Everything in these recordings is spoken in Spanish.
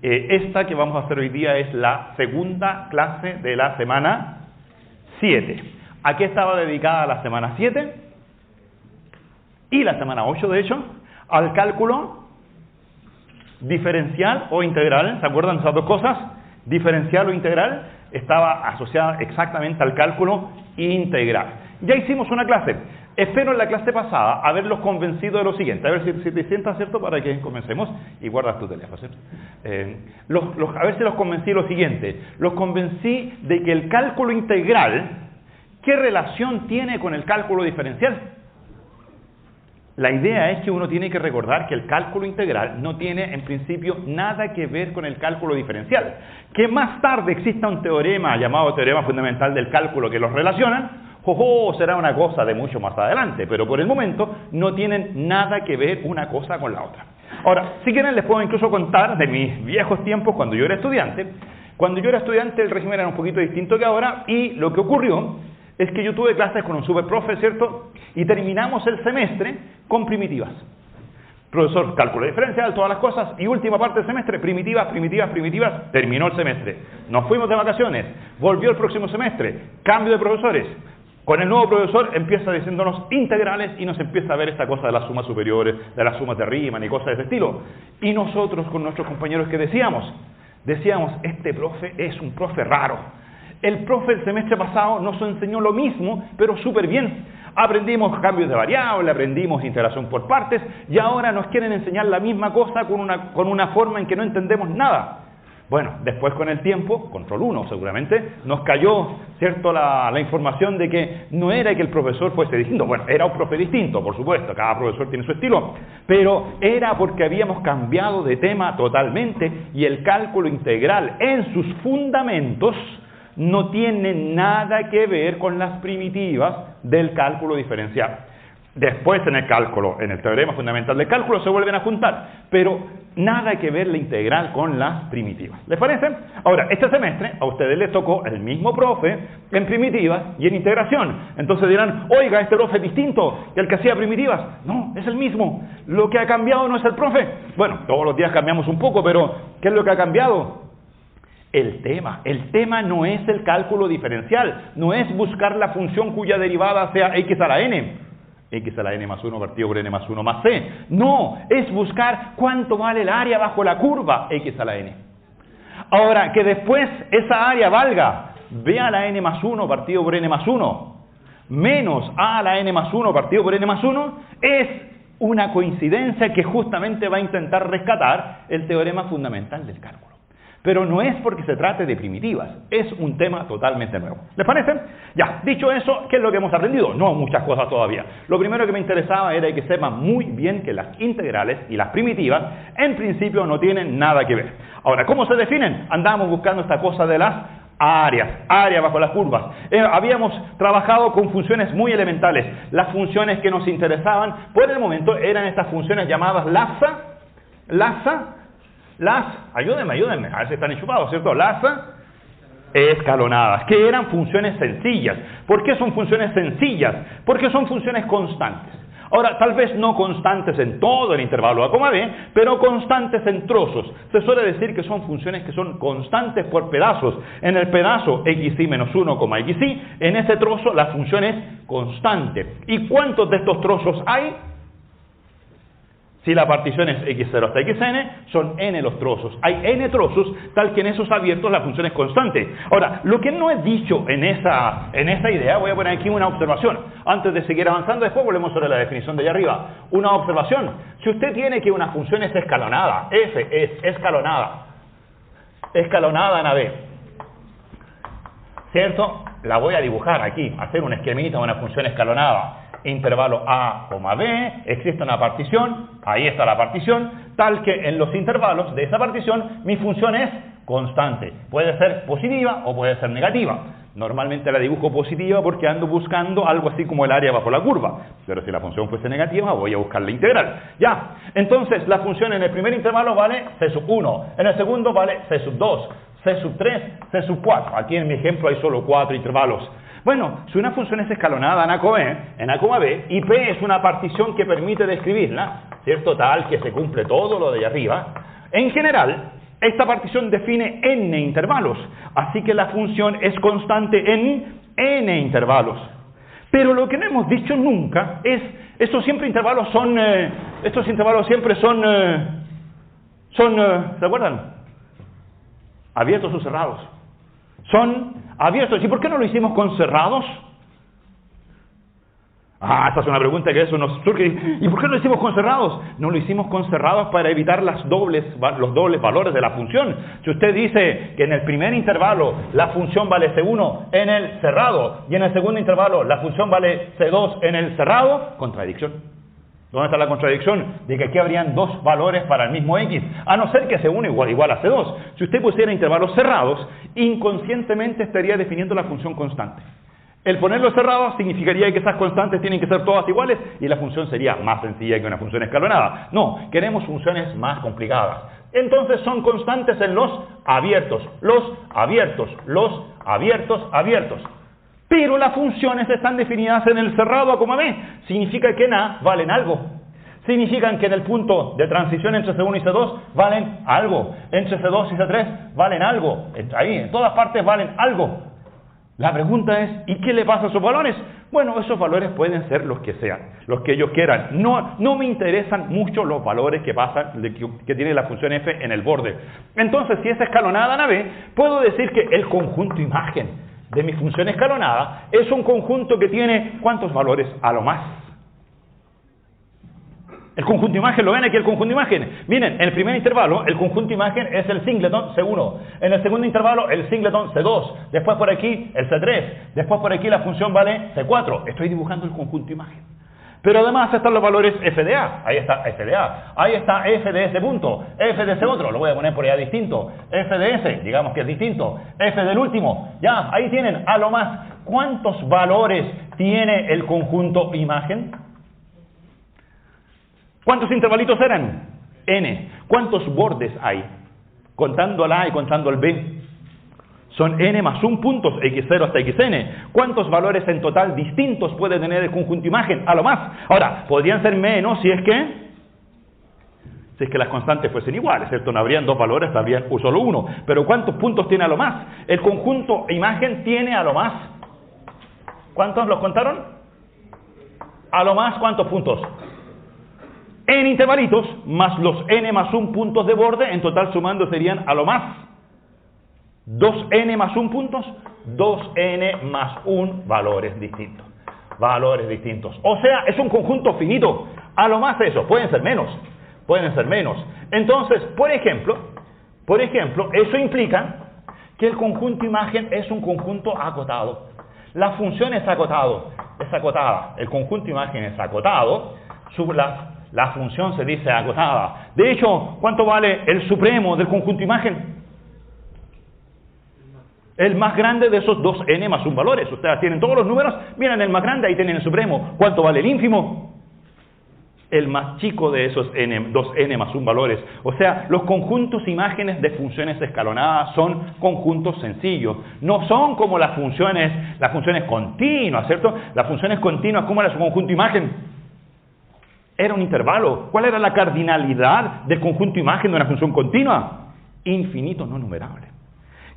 Esta que vamos a hacer hoy día es la segunda clase de la semana 7. ¿A qué estaba dedicada la semana 7? Y la semana 8, de hecho, al cálculo diferencial o integral. ¿Se acuerdan de esas dos cosas? Diferencial o integral estaba asociada exactamente al cálculo integral. Ya hicimos una clase. Espero en la clase pasada haberlos convencido de lo siguiente. A ver si te sientas, ¿cierto? Para que comencemos. Y guardas tu teléfono, ¿cierto? A ver si los convencí de lo siguiente. Los convencí de que el cálculo integral, ¿qué relación tiene con el cálculo diferencial? La idea es que uno tiene que recordar que el cálculo integral no tiene en principio nada que ver con el cálculo diferencial. Que más tarde exista un teorema llamado teorema fundamental del cálculo que los relacionan, será una cosa de mucho más adelante, pero por el momento no tienen nada que ver una cosa con la otra. Ahora, si quieren les puedo incluso contar de mis viejos tiempos cuando yo era estudiante. Cuando yo era estudiante el régimen era un poquito distinto que ahora y lo que ocurrió es que yo tuve clases con un superprofe, ¿cierto? Y terminamos el semestre con primitivas. Profesor, cálculo diferencial, todas las cosas, y última parte del semestre, primitivas, terminó el semestre. Nos fuimos de vacaciones, volvió el próximo semestre, cambio de profesores. Con el nuevo profesor empieza diciéndonos integrales y nos empieza a ver esta cosa de las sumas superiores, de las sumas de Riemann y cosas de ese estilo. Y nosotros con nuestros compañeros que decíamos, este profe es un profe raro. El profe el semestre pasado nos enseñó lo mismo, pero súper bien. Aprendimos cambios de variable, aprendimos integración por partes, y ahora nos quieren enseñar la misma cosa con una forma en que no entendemos nada. Bueno, después con el tiempo, control 1 seguramente, nos cayó, ¿cierto?, la información de que no era que el profesor fuese distinto. Bueno, era un profe distinto, por supuesto, cada profesor tiene su estilo, pero era porque habíamos cambiado de tema totalmente y el cálculo integral en sus fundamentos no tiene nada que ver con las primitivas del cálculo diferencial. Después en el cálculo, en el teorema fundamental del cálculo se vuelven a juntar, pero nada que ver la integral con las primitivas. ¿Les parece? Ahora, este semestre a ustedes les tocó el mismo profe en primitivas y en integración. Entonces dirán, oiga, este profe es distinto que el que hacía primitivas. No, es el mismo. Lo que ha cambiado no es el profe. Bueno, todos los días cambiamos un poco, pero ¿qué es lo que ha cambiado? El tema no es el cálculo diferencial, no es buscar la función cuya derivada sea x a la n. X a la n más 1 partido por n más 1 más c. No, es buscar cuánto vale el área bajo la curva x a la n. Ahora, que después esa área valga b a la n más 1 partido por n más 1 menos a la n más 1 partido por n más 1 es una coincidencia que justamente va a intentar rescatar el teorema fundamental del cálculo. Pero no es porque se trate de primitivas, es un tema totalmente nuevo. ¿Les parece? Ya, dicho eso, ¿qué es lo que hemos aprendido? No muchas cosas todavía. Lo primero que me interesaba era que sepan muy bien que las integrales y las primitivas, en principio, no tienen nada que ver. Ahora, ¿cómo se definen? Andábamos buscando esta cosa de las área bajo las curvas. Habíamos trabajado con funciones muy elementales. Las funciones que nos interesaban, por el momento, eran estas funciones llamadas ayúdenme, a ver si están enchufados, ¿cierto? Las escalonadas, que eran funciones sencillas. ¿Por qué son funciones sencillas? Porque son funciones constantes. Ahora, tal vez no constantes en todo el intervalo A, B, pero constantes en trozos. Se suele decir que son funciones que son constantes por pedazos. En el pedazo xy menos 1, xy, en ese trozo la función es constante. ¿Y cuántos de estos trozos hay? Si la partición es x0 hasta xn, son n los trozos. Hay n trozos, tal que en esos abiertos la función es constante. Ahora, lo que no he dicho en esa idea, voy a poner aquí una observación. Antes de seguir avanzando, después volvemos sobre la definición de allá arriba. Una observación. Si usted tiene que una función es escalonada, f es escalonada en AB, ¿cierto? La voy a dibujar aquí, hacer un esquemita de una función escalonada. Intervalo A, B, existe una partición, ahí está la partición, tal que en los intervalos de esa partición mi función es constante. Puede ser positiva o puede ser negativa. Normalmente la dibujo positiva porque ando buscando algo así como el área bajo la curva. Pero si la función fuese negativa, voy a buscar la integral. Ya, entonces la función en el primer intervalo vale c sub 1, en el segundo vale c sub 2, c sub 3, c sub 4. Aquí en mi ejemplo hay solo 4 intervalos. Bueno, si una función es escalonada en A, B, y P es una partición que permite describirla, ¿cierto? Tal que se cumple todo lo de allá arriba. En general, Esta partición define n intervalos, así que la función es constante en n intervalos. Pero lo que no hemos dicho nunca es, estos intervalos siempre son, ¿se acuerdan? ¿Abiertos o cerrados? Son abiertos. ¿Y por qué no lo hicimos con cerrados? Esta es una pregunta que eso nos surge. ¿Y por qué no lo hicimos con cerrados? No lo hicimos con cerrados para evitar los dobles valores de la función. Si usted dice que en el primer intervalo la función vale C1 en el cerrado y en el segundo intervalo la función vale C2 en el cerrado, contradicción. ¿Dónde está la contradicción? De que aquí habrían dos valores para el mismo X, a no ser que C1 igual a C2. Si usted pusiera intervalos cerrados, inconscientemente estaría definiendo la función constante. El ponerlos cerrados significaría que esas constantes tienen que ser todas iguales y la función sería más sencilla que una función escalonada. No, queremos funciones más complicadas. Entonces son constantes en los abiertos. Pero las funciones están definidas en el cerrado a coma B. Significa que en A valen algo. Significan que en el punto de transición entre C1 y C2 valen algo. Entre C2 y C3 valen algo. Ahí, en todas partes valen algo. La pregunta es, ¿y qué le pasa a esos valores? Bueno, esos valores pueden ser los que sean, los que ellos quieran. No me interesan mucho los valores que pasan, que tiene la función f en el borde. Entonces, si es escalonada en AB, puedo decir que el conjunto imagen de mi función escalonada es un conjunto que tiene, ¿cuántos valores? A lo más. El conjunto imagen, ¿lo ven aquí el conjunto imagen? Miren, en el primer intervalo, el conjunto imagen es el singleton C1. En el segundo intervalo, el singleton C2. Después por aquí, el C3. Después por aquí la función vale C4. Estoy dibujando el conjunto imagen. Pero además están los valores f de A. Ahí está f de A. Ahí está f de ese punto. F de ese otro. Lo voy a poner por allá distinto. F de ese, digamos que es distinto. F del último. Ya, ahí tienen a lo más. ¿Cuántos valores tiene el conjunto imagen? ¿Cuántos intervalitos eran? N. ¿Cuántos bordes hay? Contando al A y contando al B. Son N más 1 puntos, X0 hasta Xn. ¿Cuántos valores en total distintos puede tener el conjunto imagen? A lo más. Ahora, podrían ser menos si es que las constantes fuesen iguales, ¿cierto? No habrían dos valores, habría solo uno. Pero ¿cuántos puntos tiene a lo más? El conjunto imagen tiene a lo más. ¿Cuántos los contaron? A lo más, ¿cuántos puntos? N intervalitos más los n más 1 puntos de borde, en total sumando serían a lo más 2n más 1 puntos, 2n más 1 valores distintos. Valores distintos. O sea, es un conjunto finito. A lo más eso, pueden ser menos. Entonces, por ejemplo, eso implica que el conjunto imagen es un conjunto acotado. La función es acotada. El conjunto imagen es acotado. La función se dice acotada. De hecho, ¿cuánto vale el supremo del conjunto imagen? El más grande de esos 2n más 1 valores. Ustedes tienen todos los números, miren el más grande, ahí tienen el supremo. ¿Cuánto vale el ínfimo? El más chico de esos 2n más 1 valores. O sea, los conjuntos imágenes de funciones escalonadas son conjuntos sencillos. No son como las funciones continuas, ¿cierto? Las funciones continuas, ¿cómo era su conjunto imagen? Era un intervalo. ¿Cuál era la cardinalidad del conjunto imagen de una función continua? Infinito no numerable.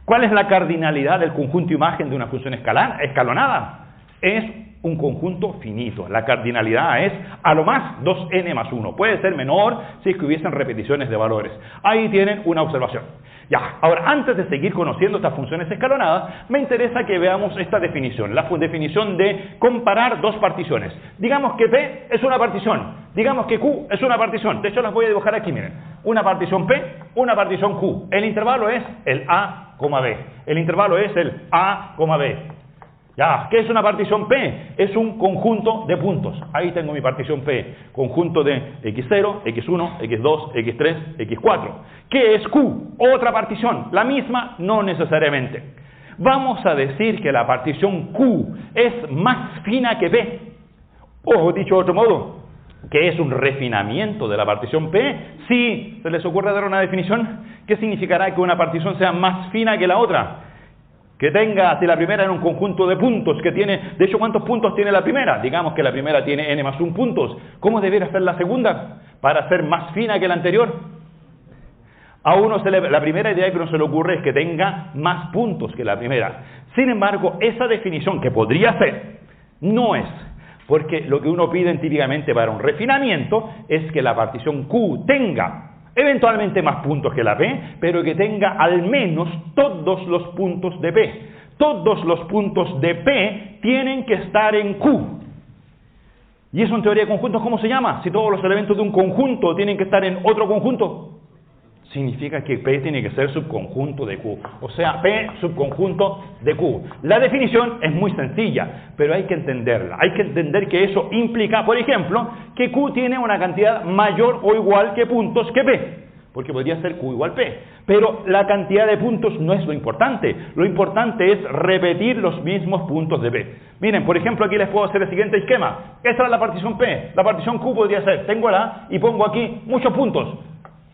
¿Cuál es la cardinalidad del conjunto imagen de una función escalonada? Es un conjunto finito. La cardinalidad es a lo más 2n más 1. Puede ser menor si es que hubiesen repeticiones de valores. Ahí tienen una observación. Ya, ahora, antes de seguir conociendo estas funciones escalonadas, me interesa que veamos esta definición, la definición de comparar dos particiones. Digamos que P es una partición, digamos que Q es una partición. De hecho, las voy a dibujar aquí, miren. Una partición P, una partición Q. El intervalo es el A, B. El intervalo es el A, B. Ya, ¿qué es una partición P? Es un conjunto de puntos. Ahí tengo mi partición P. Conjunto de X0, X1, X2, X3, X4. ¿Qué es Q? Otra partición. La misma, no necesariamente. Vamos a decir que la partición Q es más fina que P. O dicho de otro modo, que es un refinamiento de la partición P. Si se les ocurre dar una definición, ¿qué significará que una partición sea más fina que la otra? Que tenga, si la primera era un conjunto de puntos que tiene, de hecho, ¿cuántos puntos tiene la primera? Digamos que la primera tiene n más 1 puntos. ¿Cómo debería ser la segunda para ser más fina que la anterior? La primera idea que uno se le ocurre es que tenga más puntos que la primera. Sin embargo, esa definición que podría ser, no es. Porque lo que uno pide típicamente para un refinamiento es que la partición Q tenga eventualmente más puntos que la P, pero que tenga al menos todos los puntos de P. Todos los puntos de P tienen que estar en Q. ¿Y eso en teoría de conjuntos cómo se llama? Si todos los elementos de un conjunto tienen que estar en otro conjunto. Significa que P tiene que ser subconjunto de Q. O sea, P subconjunto de Q. La definición es muy sencilla, pero hay que entenderla. Hay que entender que eso implica, por ejemplo, que Q tiene una cantidad mayor o igual que puntos que P. Porque podría ser Q igual P. Pero la cantidad de puntos no es lo importante. Lo importante es repetir los mismos puntos de P. Miren, por ejemplo, aquí les puedo hacer el siguiente esquema. Esta es la partición P. La partición Q podría ser, tengo la A y pongo aquí muchos puntos.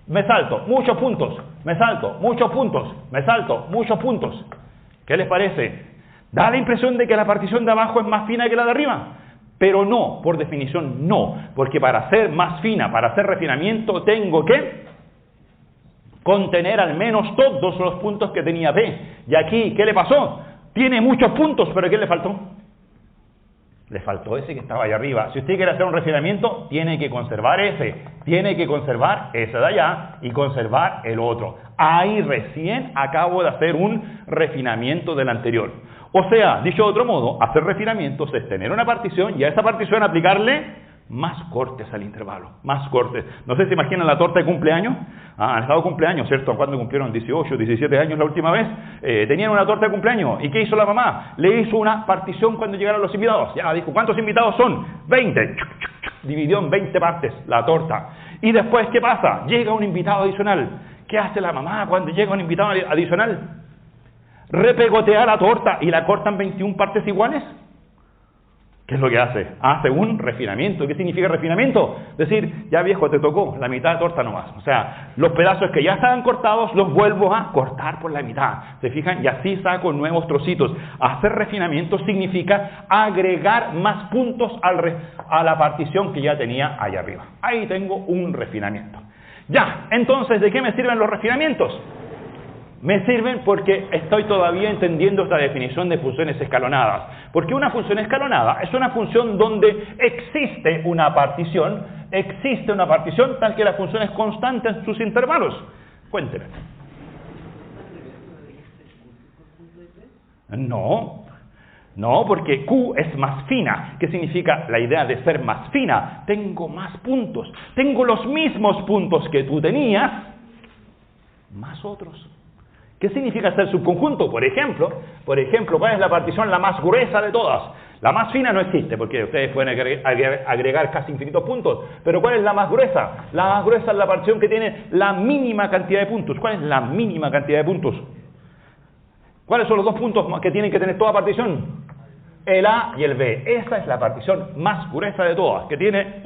Me salto, muchos puntos, me salto, muchos puntos, me salto, muchos puntos. ¿Qué les parece? Da la impresión de que la partición de abajo es más fina que la de arriba, pero no, por definición no, porque para ser más fina, para hacer refinamiento, tengo que contener al menos todos los puntos que tenía P. Y aquí, ¿qué le pasó? Tiene muchos puntos, pero ¿qué le faltó? Le faltó ese que estaba allá arriba. Si usted quiere hacer un refinamiento, tiene que conservar ese. Tiene que conservar ese de allá y conservar el otro. Ahí recién acabo de hacer un refinamiento del anterior. O sea, dicho de otro modo, hacer refinamientos es tener una partición y a esa partición aplicarle más cortes al intervalo. Más cortes. No sé si imaginan la torta de cumpleaños. Han estado cumpleaños, ¿cierto? Cuando cumplieron 18, 17 años la última vez, tenían una torta de cumpleaños. ¿Y qué hizo la mamá? Le hizo una partición cuando llegaron los invitados. Ya dijo, ¿cuántos invitados son? 20. Dividió en 20 partes la torta. Y después, ¿qué pasa? Llega un invitado adicional. ¿Qué hace la mamá cuando llega un invitado adicional? Repegotea la torta y la corta en 21 partes iguales. ¿Qué es lo que hace? Hace un refinamiento. ¿Qué significa refinamiento? Decir, ya viejo, te tocó la mitad de torta nomás. O sea, los pedazos que ya estaban cortados los vuelvo a cortar por la mitad. ¿Se fijan? Y así saco nuevos trocitos. Hacer refinamiento significa agregar más puntos a la partición que ya tenía allá arriba. Ahí tengo un refinamiento. Ya, entonces, ¿de qué me sirven los refinamientos? Me sirven porque estoy todavía entendiendo esta definición de funciones escalonadas. Porque una función escalonada es una función donde existe una partición tal que la función es constante en sus intervalos. Cuéntenme. No, porque Q es más fina. ¿Qué significa la idea de ser más fina? Tengo más puntos. Tengo los mismos puntos que tú tenías, más otros. ¿Qué significa ser subconjunto? Por ejemplo, ¿cuál es la partición la más gruesa de todas? La más fina no existe, porque ustedes pueden agregar casi infinitos puntos. Pero ¿cuál es la más gruesa? La más gruesa es la partición que tiene la mínima cantidad de puntos. ¿Cuál es la mínima cantidad de puntos? ¿Cuáles son los dos puntos que tienen que tener toda partición? El A y el B. Esa es la partición más gruesa de todas, que tiene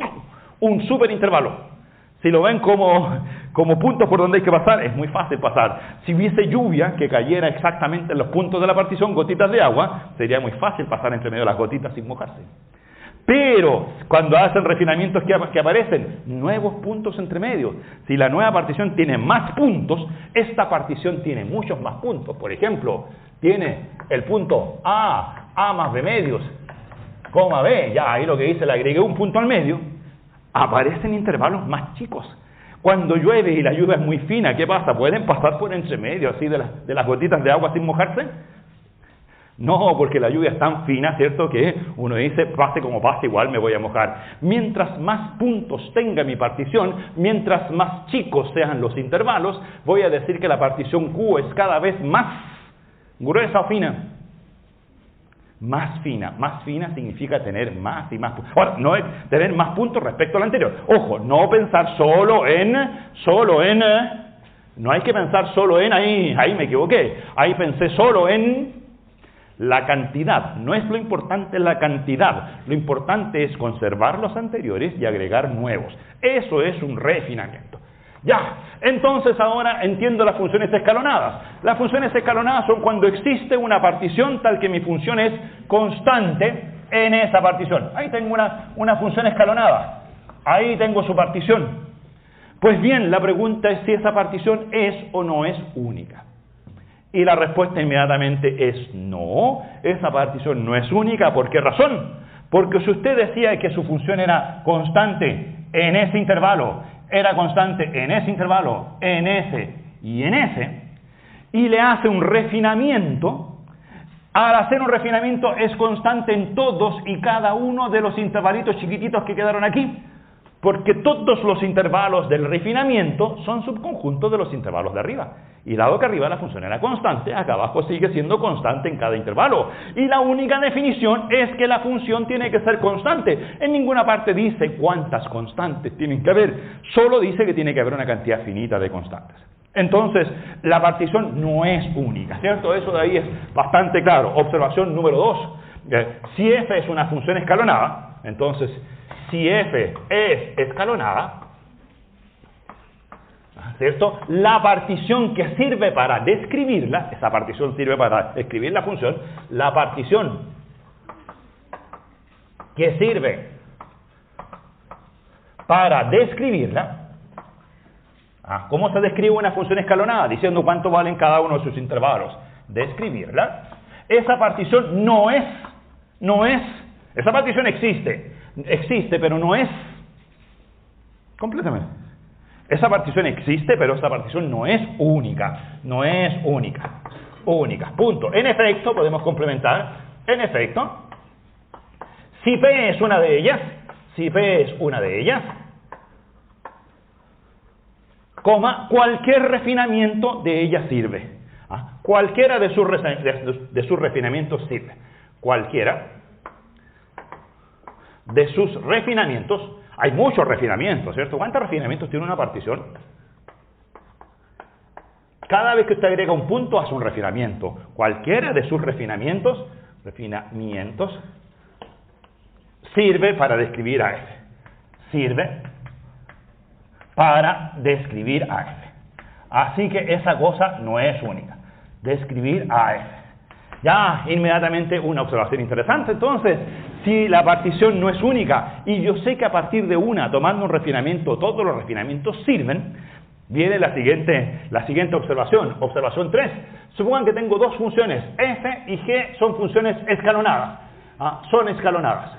un superintervalo. Si lo ven como puntos por donde hay que pasar, es muy fácil pasar. Si hubiese lluvia que cayera exactamente en los puntos de la partición, gotitas de agua, sería muy fácil pasar entre medio de las gotitas sin mojarse. Pero cuando hacen refinamientos que aparecen nuevos puntos entre medio, si la nueva partición tiene más puntos, esta partición tiene muchos más puntos. Por ejemplo, tiene el punto A más B medios, coma B, ya ahí lo que dice, le agregué un punto al medio. Aparecen intervalos más chicos. Cuando llueve y la lluvia es muy fina, ¿qué pasa? ¿Pueden pasar por entre medio así de las gotitas de agua sin mojarse? No, porque la lluvia es tan fina, ¿cierto? Que uno dice, pase como pase, igual me voy a mojar. Mientras más puntos tenga mi partición, mientras más chicos sean los intervalos, voy a decir que la partición Q es cada vez más gruesa o fina. Más fina significa tener más y más puntos. Ahora, no es tener más puntos respecto al anterior. Ojo, no pensar solo en, no hay que pensar solo en, ahí me equivoqué. Ahí pensé solo en la cantidad. No es lo importante la cantidad. Lo importante es conservar los anteriores y agregar nuevos. Eso es un refinamiento. Ya, entonces ahora entiendo las funciones escalonadas. Las funciones escalonadas son cuando existe una partición tal que mi función es constante en esa partición. Ahí tengo una función escalonada. Ahí tengo su partición. Pues bien, la pregunta es si esa partición es o no es única. Y la respuesta inmediatamente es no, esa partición no es única. ¿Por qué razón? Porque si usted decía que su función era constante en ese intervalo, era constante en ese intervalo, en ese y en ese, y le hace un refinamiento, al hacer un refinamiento es constante en todos y cada uno de los intervalitos chiquititos que quedaron aquí, porque todos los intervalos del refinamiento son subconjuntos de los intervalos de arriba. Y dado que arriba la función era constante, acá abajo sigue siendo constante en cada intervalo. Y la única definición es que la función tiene que ser constante. En ninguna parte dice cuántas constantes tienen que haber, solo dice que tiene que haber una cantidad finita de constantes. Entonces, la partición no es única, ¿cierto? Eso de ahí es bastante claro. Observación número 2. Si f es una función escalonada, entonces, si f es escalonada, ¿cierto? La partición que sirve para describirla, esa partición sirve para describir la función, la partición que sirve para describirla, ¿cómo se describe una función escalonada? Diciendo cuánto valen cada uno de sus intervalos. Describirla. Esa partición no es, esa partición existe, pero no es, completamente. Esa partición existe, pero esa partición no es única, única, punto. En efecto, podemos complementar, en efecto, si P es una de ellas, coma, cualquier refinamiento de ella sirve. Cualquiera de sus refinamientos sirve. Cualquiera de sus refinamientos. Hay muchos refinamientos, ¿cierto? ¿Cuántos refinamientos tiene una partición? Cada vez que usted agrega un punto, hace un refinamiento. Cualquiera de sus refinamientos sirve para describir a f. Sirve para describir a f. Así que esa cosa no es única. Describir a f. Ya, inmediatamente una observación interesante. Entonces, si la partición no es única, y yo sé que a partir de una, tomando un refinamiento, todos los refinamientos sirven, viene la siguiente observación. Observación 3. Supongan que tengo dos funciones, f y g son funciones escalonadas. Son escalonadas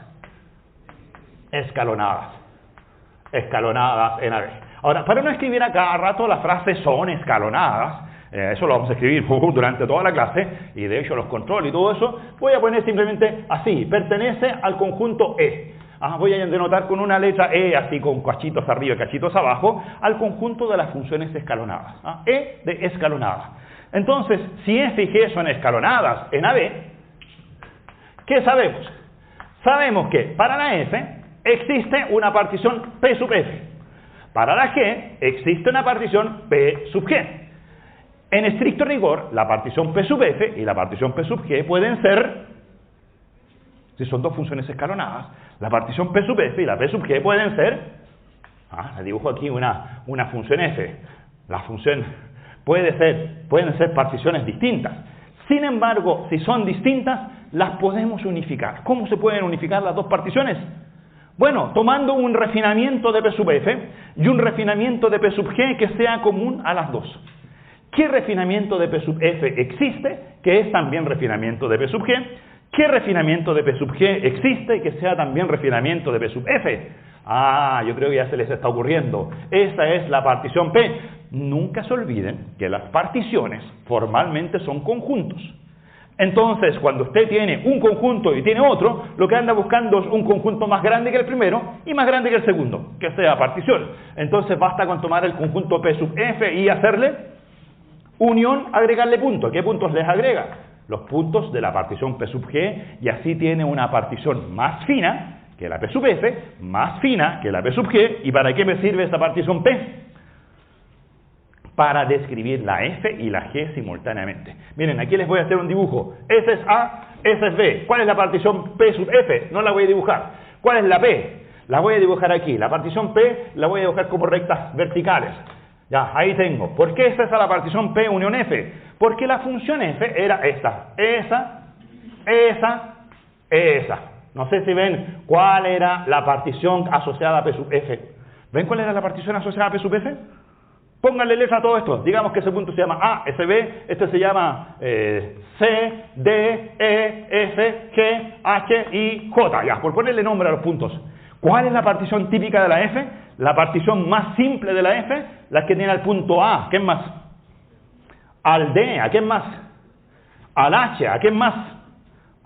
en AB. Ahora, para no escribir a cada rato la frase son escalonadas, eso lo vamos a escribir durante toda la clase, y de hecho los controles y todo eso, voy a poner simplemente así, pertenece al conjunto E. Voy a denotar con una letra E, así con cachitos arriba y cachitos abajo, al conjunto de las funciones escalonadas. E de escalonada. Entonces, si F y G son escalonadas en AB, ¿qué sabemos? Sabemos que para la F existe una partición P sub F. Para la G existe una partición P sub G. En estricto rigor, la partición P sub F y la partición P sub G pueden ser, si son dos funciones escalonadas, la partición P sub F y la P sub G pueden ser, le dibujo aquí una función F, la función pueden ser particiones distintas. Sin embargo, si son distintas, las podemos unificar. ¿Cómo se pueden unificar las dos particiones? Bueno, tomando un refinamiento de P sub F y un refinamiento de P sub G que sea común a las dos. ¿Qué refinamiento de P sub F existe que es también refinamiento de P sub G? ¿Qué refinamiento de P sub G existe que sea también refinamiento de P sub F? Yo creo que ya se les está ocurriendo. Esa es la partición P. Nunca se olviden que las particiones formalmente son conjuntos. Entonces, cuando usted tiene un conjunto y tiene otro, lo que anda buscando es un conjunto más grande que el primero y más grande que el segundo, que sea partición. Entonces, basta con tomar el conjunto P sub F y hacerle unión, agregarle puntos. ¿Qué puntos les agrega? Los puntos de la partición P sub G, y así tiene una partición más fina que la P sub F, más fina que la P sub G. ¿Y para qué me sirve esta partición P? Para describir la F y la G simultáneamente. Miren, aquí les voy a hacer un dibujo. Ese es A, ese es B. ¿Cuál es la partición P sub F? No la voy a dibujar. ¿Cuál es la P? La voy a dibujar aquí. La partición P la voy a dibujar como rectas verticales. Ya, ahí tengo. ¿Por qué esta es la partición P unión F? Porque la función F era esta. Esa. No sé si ven cuál era la partición asociada a P sub F. ¿Ven cuál era la partición asociada a P sub S? Pónganle letra a todo esto. Digamos que ese punto se llama A, S, B, este se llama C, D, E, F, G, H, I, J. Ya, por ponerle nombre a los puntos. ¿Cuál es la partición típica de la F? La partición más simple de la F, la que tiene al punto A. ¿Quién más? Al D. ¿A quién más? Al H. ¿A quién más?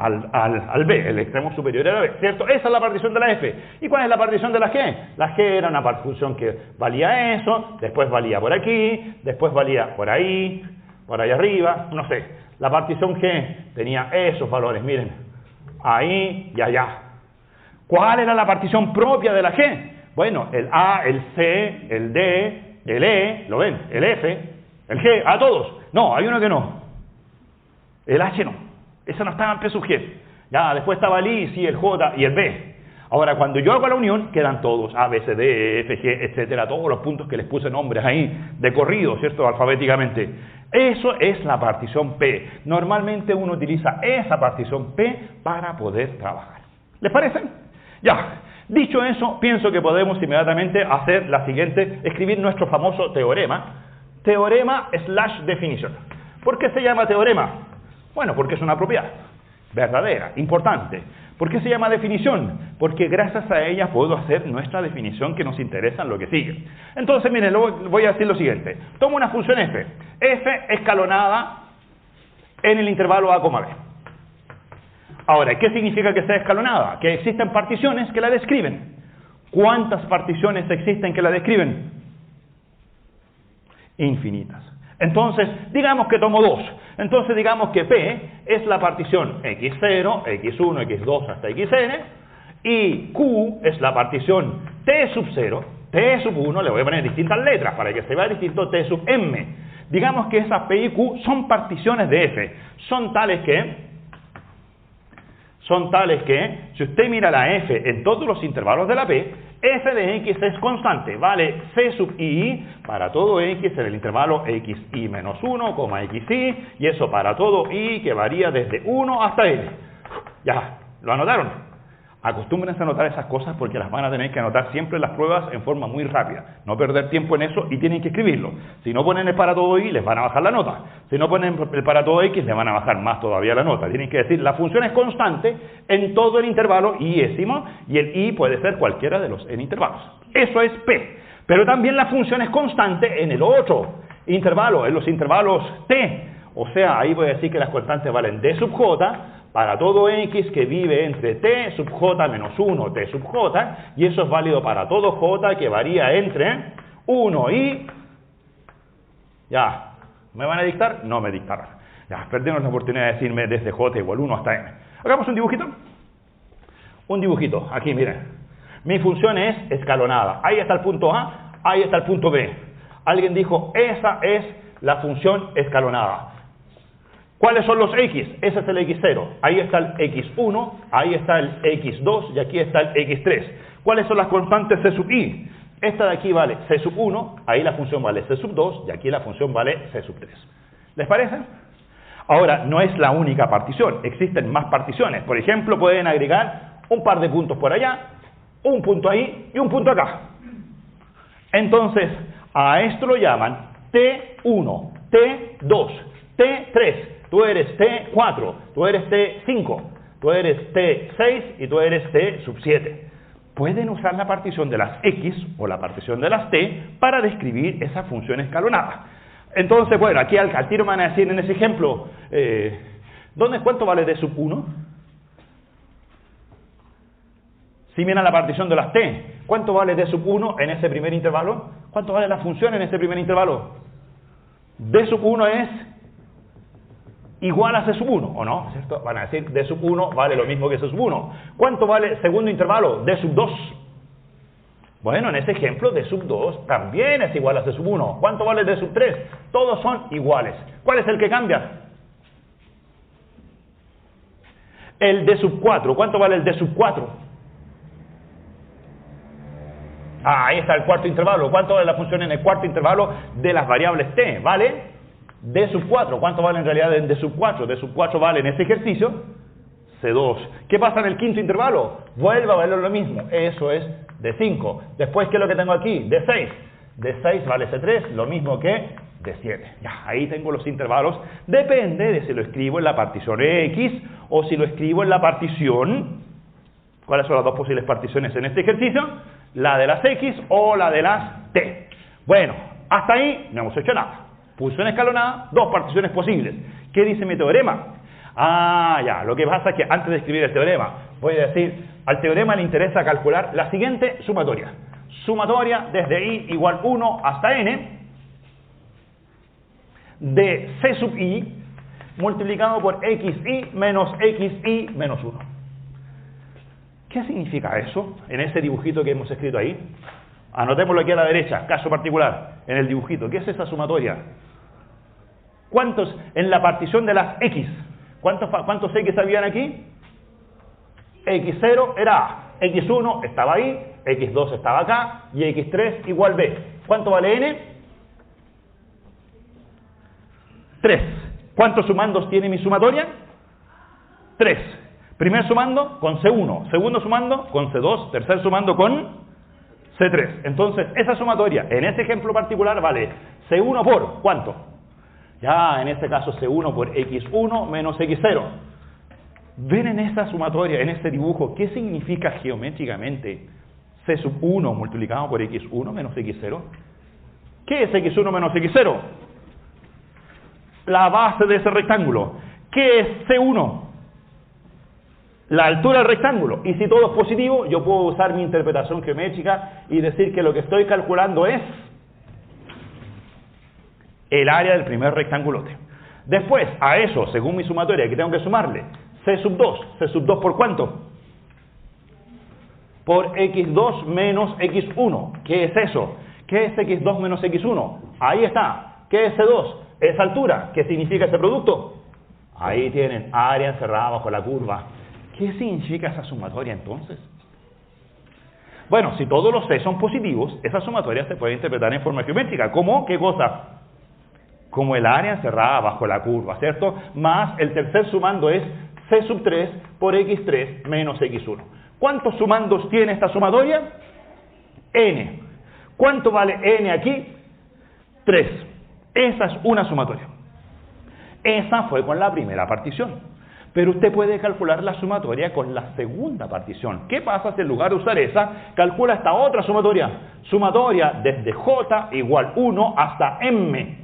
Al B, el extremo superior de la B, ¿cierto? Esa es la partición de la F. ¿Y cuál es la partición de la G? La G era una partición que valía eso, después valía por aquí, después valía por ahí arriba, no sé. La partición G tenía esos valores, miren, ahí y allá. ¿Cuál era la partición propia de la G? Bueno, el A, el C, el D, el E, ¿lo ven? El F, el G, a todos. No, hay uno que no. El H no. Esa no estaba en P sub G. Ya, después estaba el I, sí, el J y el B. Ahora, cuando yo hago la unión, quedan todos, A, B, C, D, E, F, G, etcétera, todos los puntos que les puse nombres ahí, de corrido, ¿cierto?, alfabéticamente. Eso es la partición P. Normalmente uno utiliza esa partición P para poder trabajar. ¿Les parece? Ya. Dicho eso, pienso que podemos inmediatamente hacer la siguiente, escribir nuestro famoso teorema. Teorema / definición. ¿Por qué se llama teorema? Bueno, porque es una propiedad verdadera, importante. ¿Por qué se llama definición? Porque gracias a ella puedo hacer nuestra definición que nos interesa en lo que sigue. Entonces, miren, voy a decir lo siguiente. Tomo una función f. F escalonada en el intervalo A, B. Ahora, ¿qué significa que sea escalonada? Que existen particiones que la describen. ¿Cuántas particiones existen que la describen? Infinitas. Entonces, digamos que tomo 2. Entonces, digamos que P es la partición x0, x1, x2 hasta xn, y Q es la partición T sub 0, T sub 1, le voy a poner distintas letras para que se vea distinto, T sub m. Digamos que esas P y Q son particiones de F. Son tales que, si usted mira la F en todos los intervalos de la P, f de x es constante, vale c sub i para todo x en el intervalo xi menos 1, xi, y eso para todo i que varía desde 1 hasta n. Ya, ¿lo anotaron? Acostúmbrense a anotar esas cosas porque las van a tener que anotar siempre en las pruebas en forma muy rápida. No perder tiempo en eso y tienen que escribirlo. Si no ponen el para todo i, les van a bajar la nota. Si no ponen el para todo x, les van a bajar más todavía la nota. Tienen que decir, la función es constante en todo el intervalo iésimo y el i puede ser cualquiera de los n intervalos. Eso es p. Pero también la función es constante en el otro intervalo, en los intervalos t. O sea, ahí voy a decir que las constantes valen d sub j para todo x que vive entre t sub j menos 1, t sub j, y eso es válido para todo j que varía entre 1 y... Ya, ¿me van a dictar? No me dictaron. Ya, perdemos la oportunidad de decirme desde j igual 1 hasta n. Hagamos un dibujito. Un dibujito, aquí miren. Mi función es escalonada. Ahí está el punto A, ahí está el punto B. Alguien dijo, esa es la función escalonada. ¿Cuáles son los x? Ese es el x0. Ahí está el x1, ahí está el x2 y aquí está el x3. ¿Cuáles son las constantes c sub i? Esta de aquí vale c sub 1, ahí la función vale c sub 2 y aquí la función vale c sub 3. ¿Les parece? Ahora, no es la única partición, existen más particiones. Por ejemplo, pueden agregar un par de puntos por allá, un punto ahí y un punto acá. Entonces, a esto lo llaman T1, T2, T3. Tú eres T4, tú eres T5, tú eres T6 y tú eres T sub 7. Pueden usar la partición de las X o la partición de las T para describir esa función escalonada. Entonces, bueno, aquí al tiro me van a decir en ese ejemplo, ¿cuánto vale D sub 1? Si miran la partición de las T, ¿cuánto vale D sub 1 en ese primer intervalo? ¿Cuánto vale la función en ese primer intervalo? D sub 1 es igual a C sub 1, ¿o no? ¿Cierto? Van a decir D sub 1 vale lo mismo que C sub 1. ¿Cuánto vale el segundo intervalo? D sub 2. Bueno, en ese ejemplo D sub 2 también es igual a C sub 1. ¿Cuánto vale D sub 3? Todos son iguales. ¿Cuál es el que cambia? El D sub 4. ¿Cuánto vale el D sub 4? Ahí está el cuarto intervalo. ¿Cuánto vale la función en el cuarto intervalo de las variables t? ¿Vale? D sub 4. ¿Cuánto vale en realidad en D sub 4? D sub 4 vale en ese ejercicio C2. ¿Qué pasa en el quinto intervalo? Vuelve a valer lo mismo. Eso es de 5. Después, ¿qué es lo que tengo aquí? De 6. De 6 vale C3, lo mismo que de 7. Ya, ahí tengo los intervalos. Depende de si lo escribo en la partición X o si lo escribo en la partición... ¿Cuáles son las dos posibles particiones en este ejercicio? La de las X o la de las T. Bueno, hasta ahí no hemos hecho nada. Función escalonada, dos particiones posibles. ¿Qué dice mi teorema? Ah, ya, lo que pasa es que antes de escribir el teorema, voy a decir, al teorema le interesa calcular la siguiente sumatoria. Sumatoria desde i igual 1 hasta n de c sub i multiplicado por xi menos xi menos 1. ¿Qué significa eso en ese dibujito que hemos escrito ahí? Anotémoslo aquí a la derecha, caso particular, en el dibujito. ¿Qué es esa sumatoria? ¿Cuántos en la partición de las x? ¿Cuántos x habían aquí? x0 era a, x1 estaba ahí, x2 estaba acá y x3 igual b. ¿Cuánto vale n? 3. ¿Cuántos sumandos tiene mi sumatoria? 3. Primer sumando con C1, segundo sumando con C2, tercer sumando con C3. Entonces, esa sumatoria, en este ejemplo particular, vale C1 por, ¿cuánto? Ya, en este caso, C1 por X1 menos X0. ¿Ven en esta sumatoria, en este dibujo, qué significa geométricamente C sub 1 multiplicado por X1 menos X0? ¿Qué es X1 menos X0? La base de ese rectángulo. ¿Qué es C1? La altura del rectángulo. Y si todo es positivo, yo puedo usar mi interpretación geométrica y decir que lo que estoy calculando es el área del primer rectangulote. Después, a eso, según mi sumatoria, que tengo que sumarle C sub 2. ¿C sub 2 por cuánto? Por X2 menos X1. ¿Qué es eso? ¿Qué es X2 menos X1? Ahí está. ¿Qué es C2? Esa altura. ¿Qué significa ese producto? Ahí tienen, área encerrada bajo la curva. ¿Qué significa esa sumatoria entonces? Bueno, si todos los C son positivos, esa sumatoria se puede interpretar en forma geométrica. ¿Cómo? ¿Qué cosa? Como el área encerrada bajo la curva, ¿cierto? Más el tercer sumando es C sub 3 por X3 menos X1. ¿Cuántos sumandos tiene esta sumatoria? N. ¿Cuánto vale N aquí? 3. Esa es una sumatoria. Esa fue con la primera partición. Pero usted puede calcular la sumatoria con la segunda partición. ¿Qué pasa si en lugar de usar esa, calcula esta otra sumatoria? Sumatoria desde j igual 1 hasta m.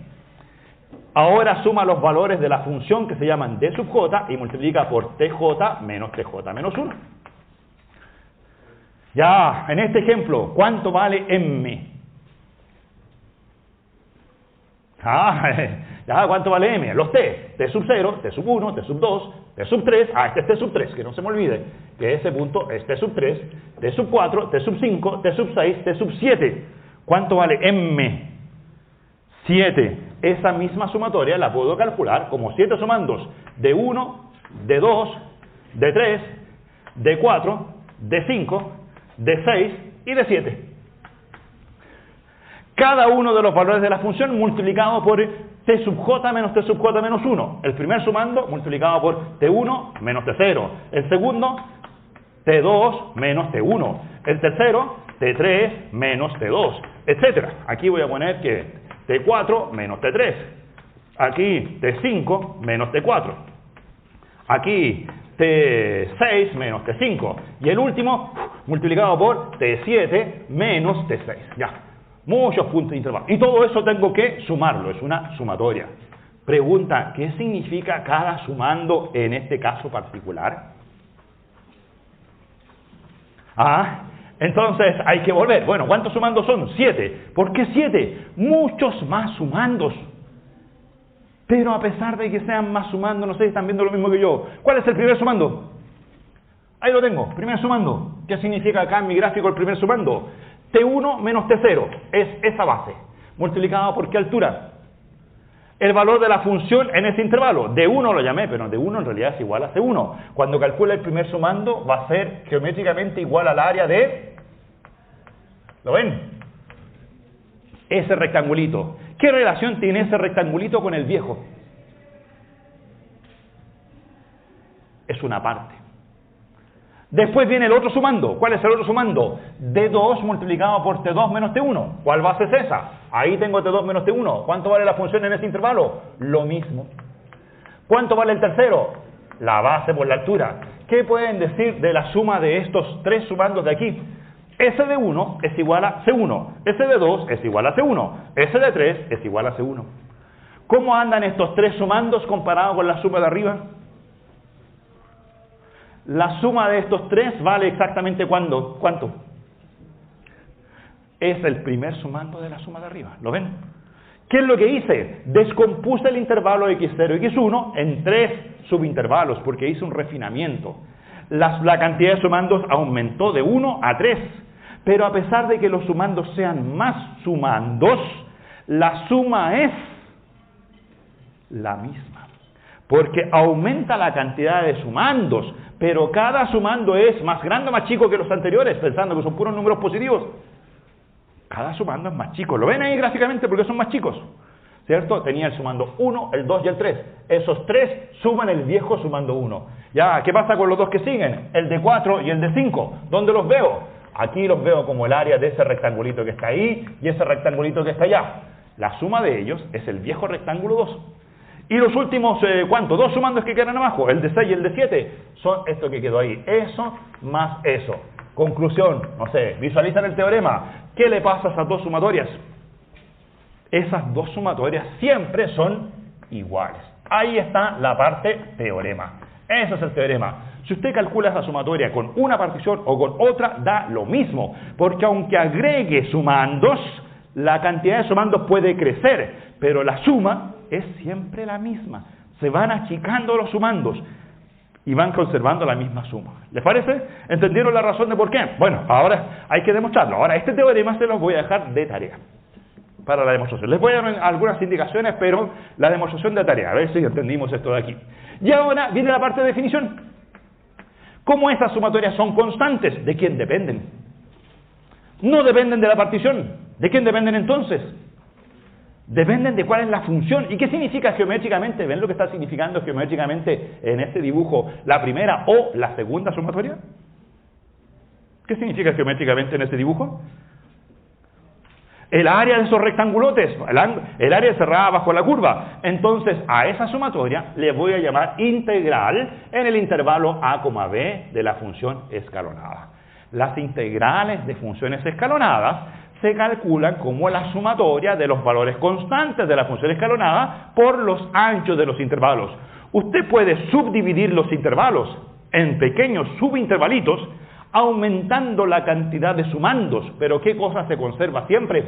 Ahora suma los valores de la función que se llaman d sub j y multiplica por tj menos menos 1. Ya, en este ejemplo, ¿cuánto vale m? Ya, ¿cuánto vale m? Los t. T sub 0, T sub 1, T sub 2, T sub 3. Este es T sub 3, que no se me olvide. Que ese punto es T sub 3, T sub 4, T sub 5, T sub 6, T sub 7. ¿Cuánto vale m? 7. Esa misma sumatoria la puedo calcular como 7 sumandos de 1, de 2, de 3, de 4, de 5, de 6 y de 7. Cada uno de los valores de la función multiplicado por t sub j menos 1. El primer sumando multiplicado por t1 menos t0. El segundo, t2 menos t1. El tercero, t3 menos t2, etc. Aquí voy a poner que t4 menos t3. Aquí t5 menos t4. Aquí t6 menos t5. Y el último, multiplicado por t7 menos t6. Ya. Muchos puntos de intervalo. Y todo eso tengo que sumarlo, es una sumatoria. Pregunta, ¿qué significa cada sumando en este caso particular? Entonces hay que volver. Bueno, ¿cuántos sumandos son? 7. ¿Por qué 7? Muchos más sumandos. Pero a pesar de que sean más sumandos, no sé si están viendo lo mismo que yo. ¿Cuál es el primer sumando? Ahí lo tengo, primer sumando. ¿Qué significa acá en mi gráfico el primer sumando? T1 menos T0 es esa base, multiplicado por qué altura. El valor de la función en ese intervalo, D1 lo llamé, pero D1 en realidad es igual a C1. Cuando calcule el primer sumando va a ser geométricamente igual al área de... ¿Lo ven? Ese rectangulito. ¿Qué relación tiene ese rectangulito con el viejo? Es una parte. Después viene el otro sumando. ¿Cuál es el otro sumando? D2 multiplicado por T2 menos T1. ¿Cuál base es esa? Ahí tengo T2 menos T1. ¿Cuánto vale la función en ese intervalo? Lo mismo. ¿Cuánto vale el tercero? La base por la altura. ¿Qué pueden decir de la suma de estos tres sumandos de aquí? S de 1 es igual a C1. S de 2 es igual a C1. S de 3 es igual a C1. ¿Cómo andan estos tres sumandos comparados con la suma de arriba? La suma de estos tres vale exactamente ¿cuánto? Es el primer sumando de la suma de arriba. ¿Lo ven? ¿Qué es lo que hice? Descompuse el intervalo x0 y x1 en tres subintervalos porque hice un refinamiento. La cantidad de sumandos aumentó de 1 a 3. Pero a pesar de que los sumandos sean más sumandos, la suma es la misma. Porque aumenta la cantidad de sumandos, pero cada sumando es más grande o más chico que los anteriores, pensando que son puros números positivos. Cada sumando es más chico. ¿Lo ven ahí gráficamente? Porque son más chicos. ¿Cierto? Tenía el sumando 1, el 2 y el 3. Esos tres suman el viejo sumando 1. Ya, ¿qué pasa con los dos que siguen? El de 4 y el de 5. ¿Dónde los veo? Aquí los veo como el área de ese rectangulito que está ahí y ese rectangulito que está allá. La suma de ellos es el viejo rectángulo 2. Y los últimos, ¿cuánto? Dos sumandos que quedan abajo, el de 6 y el de 7, son esto que quedó ahí. Eso más eso. Conclusión, no sé, visualizan el teorema. ¿Qué le pasa a esas dos sumatorias? Esas dos sumatorias siempre son iguales. Ahí está la parte teorema. Ese es el teorema. Si usted calcula esa sumatoria con una partición o con otra, da lo mismo. Porque aunque agregue sumandos, la cantidad de sumandos puede crecer, pero la suma es siempre la misma. Se van achicando los sumandos y van conservando la misma suma. ¿Les parece? ¿Entendieron la razón de por qué? Bueno, ahora hay que demostrarlo. Ahora, este teorema se los voy a dejar de tarea para la demostración. Les voy a dar algunas indicaciones, pero la demostración de tarea. A ver si entendimos esto de aquí. Y ahora viene la parte de definición. ¿Cómo estas sumatorias son constantes? ¿De quién dependen? No dependen de la partición. ¿De quién dependen entonces? Dependen de cuál es la función. ¿Y qué significa geométricamente? ¿Ven lo que está significando geométricamente en este dibujo la primera o la segunda sumatoria? ¿Qué significa geométricamente en este dibujo? El área de esos rectangulotes, el área cerrada bajo la curva. Entonces, a esa sumatoria le voy a llamar integral en el intervalo a, b de la función escalonada. Las integrales de funciones escalonadas se calculan como la sumatoria de los valores constantes de la función escalonada por los anchos de los intervalos. Usted puede subdividir los intervalos en pequeños subintervalitos aumentando la cantidad de sumandos, pero ¿qué cosa se conserva siempre?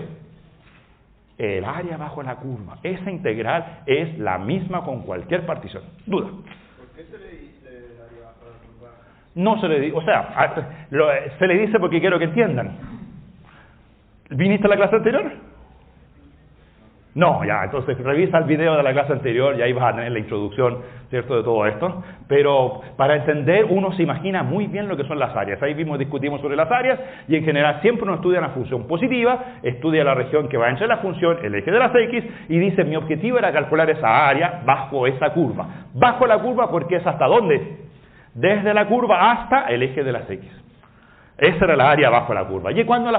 El área bajo la curva. Esa integral es la misma con cualquier partición. ¿Duda? ¿Por qué se le dice el área bajo la curva? No se le dice, o sea, se le dice porque quiero que entiendan. ¿Viniste a la clase anterior? No, ya, entonces revisa el video de la clase anterior y ahí vas a tener la introducción, ¿cierto?, de todo esto. Pero para entender, uno se imagina muy bien lo que son las áreas. Ahí mismo discutimos sobre las áreas y en general siempre uno estudia la función positiva, estudia la región que va entre la función, el eje de las X, y dice, mi objetivo era calcular esa área bajo esa curva. Bajo la curva porque es hasta dónde? Desde la curva hasta el eje de las X. Esa era la área bajo la curva. Y cuando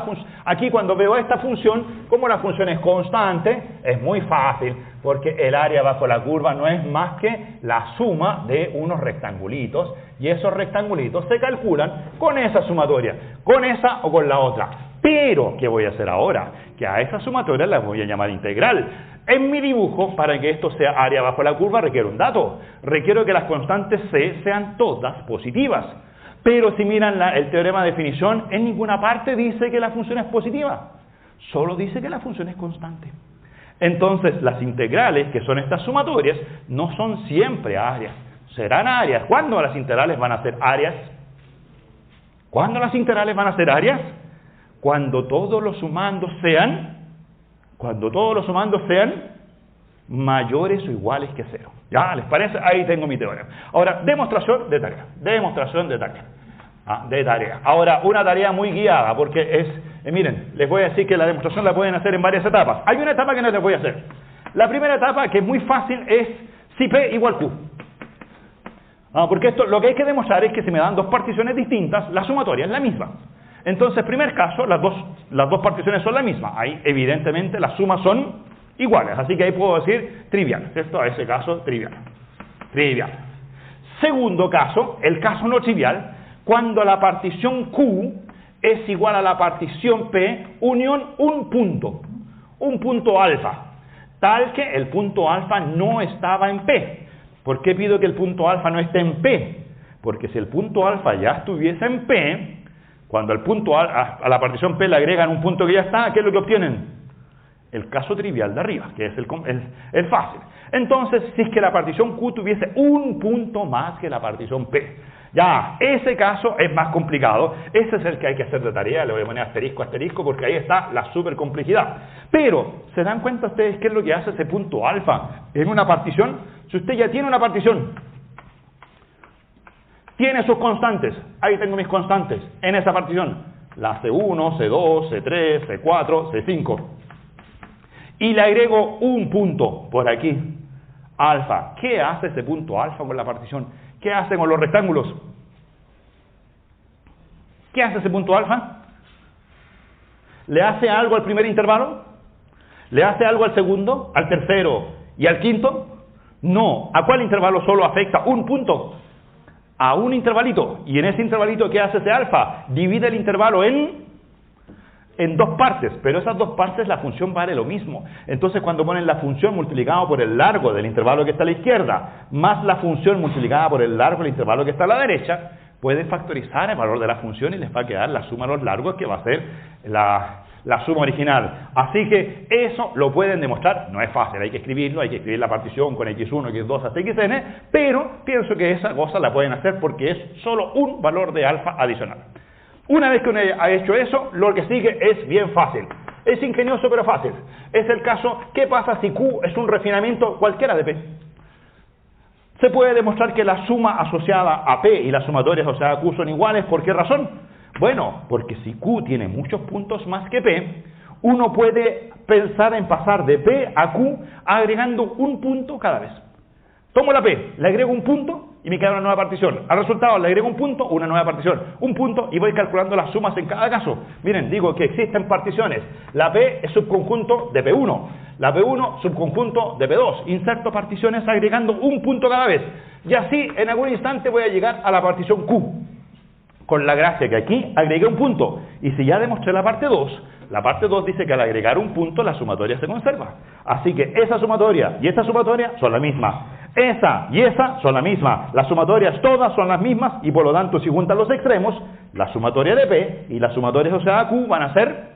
aquí cuando veo esta función, como la función es constante, es muy fácil, porque el área bajo la curva no es más que la suma de unos rectangulitos, y esos rectangulitos se calculan con esa sumatoria, con esa o con la otra. Pero, ¿qué voy a hacer ahora? Que a esa sumatoria la voy a llamar integral. En mi dibujo, para que esto sea área bajo la curva, requiero un dato. Requiero que las constantes C sean todas positivas. Pero si miran el teorema de definición, en ninguna parte dice que la función es positiva. Solo dice que la función es constante. Entonces, las integrales, que son estas sumatorias, no son siempre áreas. Serán áreas. ¿Cuándo las integrales van a ser áreas? ¿Cuándo las integrales van a ser áreas? Cuando todos los sumandos sean mayores o iguales que 0. ¿Ya? ¿Les parece? Ahí tengo mi teorema. Ahora, demostración de tarea. Demostración de tarea. De tarea. Ahora, una tarea muy guiada, porque miren, les voy a decir que la demostración la pueden hacer en varias etapas. Hay una etapa que no les voy a hacer. La primera etapa, que es muy fácil, es si P igual Q. Porque esto, lo que hay que demostrar es que si me dan dos particiones distintas, la sumatoria es la misma. Entonces, primer caso, las dos particiones son la misma. Ahí, evidentemente, las sumas son iguales. Así que ahí puedo decir trivial, ¿cierto? A ese caso, trivial. Trivial. Segundo caso, el caso no trivial, cuando la partición Q es igual a la partición P unión un punto alfa, tal que el punto alfa no estaba en P. ¿Por qué pido que el punto alfa no esté en P? Porque si el punto alfa ya estuviese en P, cuando el punto a la partición P le agregan un punto que ya está, ¿qué es lo que obtienen? El caso trivial de arriba, que es el fácil. Entonces, si es que la partición Q tuviese un punto más que la partición P, ya, ese caso es más complicado. Ese es el que hay que hacer de tarea. Le voy a poner asterisco, asterisco, porque ahí está la super complejidad. Pero, ¿se dan cuenta ustedes qué es lo que hace ese punto alfa en una partición? Si usted ya tiene una partición, tiene sus constantes, ahí tengo mis constantes en esa partición, la C1, C2, C3, C4, C5, y le agrego un punto por aquí, alfa. ¿Qué hace ese punto alfa con la partición? ¿Qué hace con los rectángulos? ¿Qué hace ese punto alfa? ¿Le hace algo al primer intervalo? ¿Le hace algo al segundo, al tercero y al quinto? No. ¿A cuál intervalo solo afecta un punto? A un intervalito. Y en ese intervalito, ¿qué hace ese alfa? Divide el intervalo en dos partes, pero esas dos partes la función vale lo mismo. Entonces, cuando ponen la función multiplicada por el largo del intervalo que está a la izquierda, más la función multiplicada por el largo del intervalo que está a la derecha, pueden factorizar el valor de la función y les va a quedar la suma de los largos, que va a ser la suma original. Así que eso lo pueden demostrar. No es fácil, hay que escribirlo, hay que escribir la partición con x1, x2 hasta xn, pero pienso que esa cosa la pueden hacer porque es solo un valor de alfa adicional. Una vez que uno ha hecho eso, lo que sigue es bien fácil. Es ingenioso pero fácil. Es el caso, ¿qué pasa si Q es un refinamiento cualquiera de P? Se puede demostrar que la suma asociada a P y la sumatoria asociada a Q son iguales. ¿Por qué razón? Bueno, porque si Q tiene muchos puntos más que P, uno puede pensar en pasar de P a Q agregando un punto cada vez. Tomo la P, le agrego un punto y me queda una nueva partición. Al resultado le agrego un punto, una nueva partición, un punto, y voy calculando las sumas en cada caso. Miren, digo que existen particiones. La P es subconjunto de P1, la P1 subconjunto de P2. Inserto particiones agregando un punto cada vez. Y así en algún instante voy a llegar a la partición Q. Con la gracia que aquí agregué un punto. Y si ya demostré la parte 2, la parte 2 dice que al agregar un punto la sumatoria se conserva. Así que esa sumatoria y esta sumatoria son la misma. Esa y esa son la misma. Las sumatorias todas son las mismas y por lo tanto si juntan los extremos, la sumatoria de P y la sumatoria asociada a Q van a ser...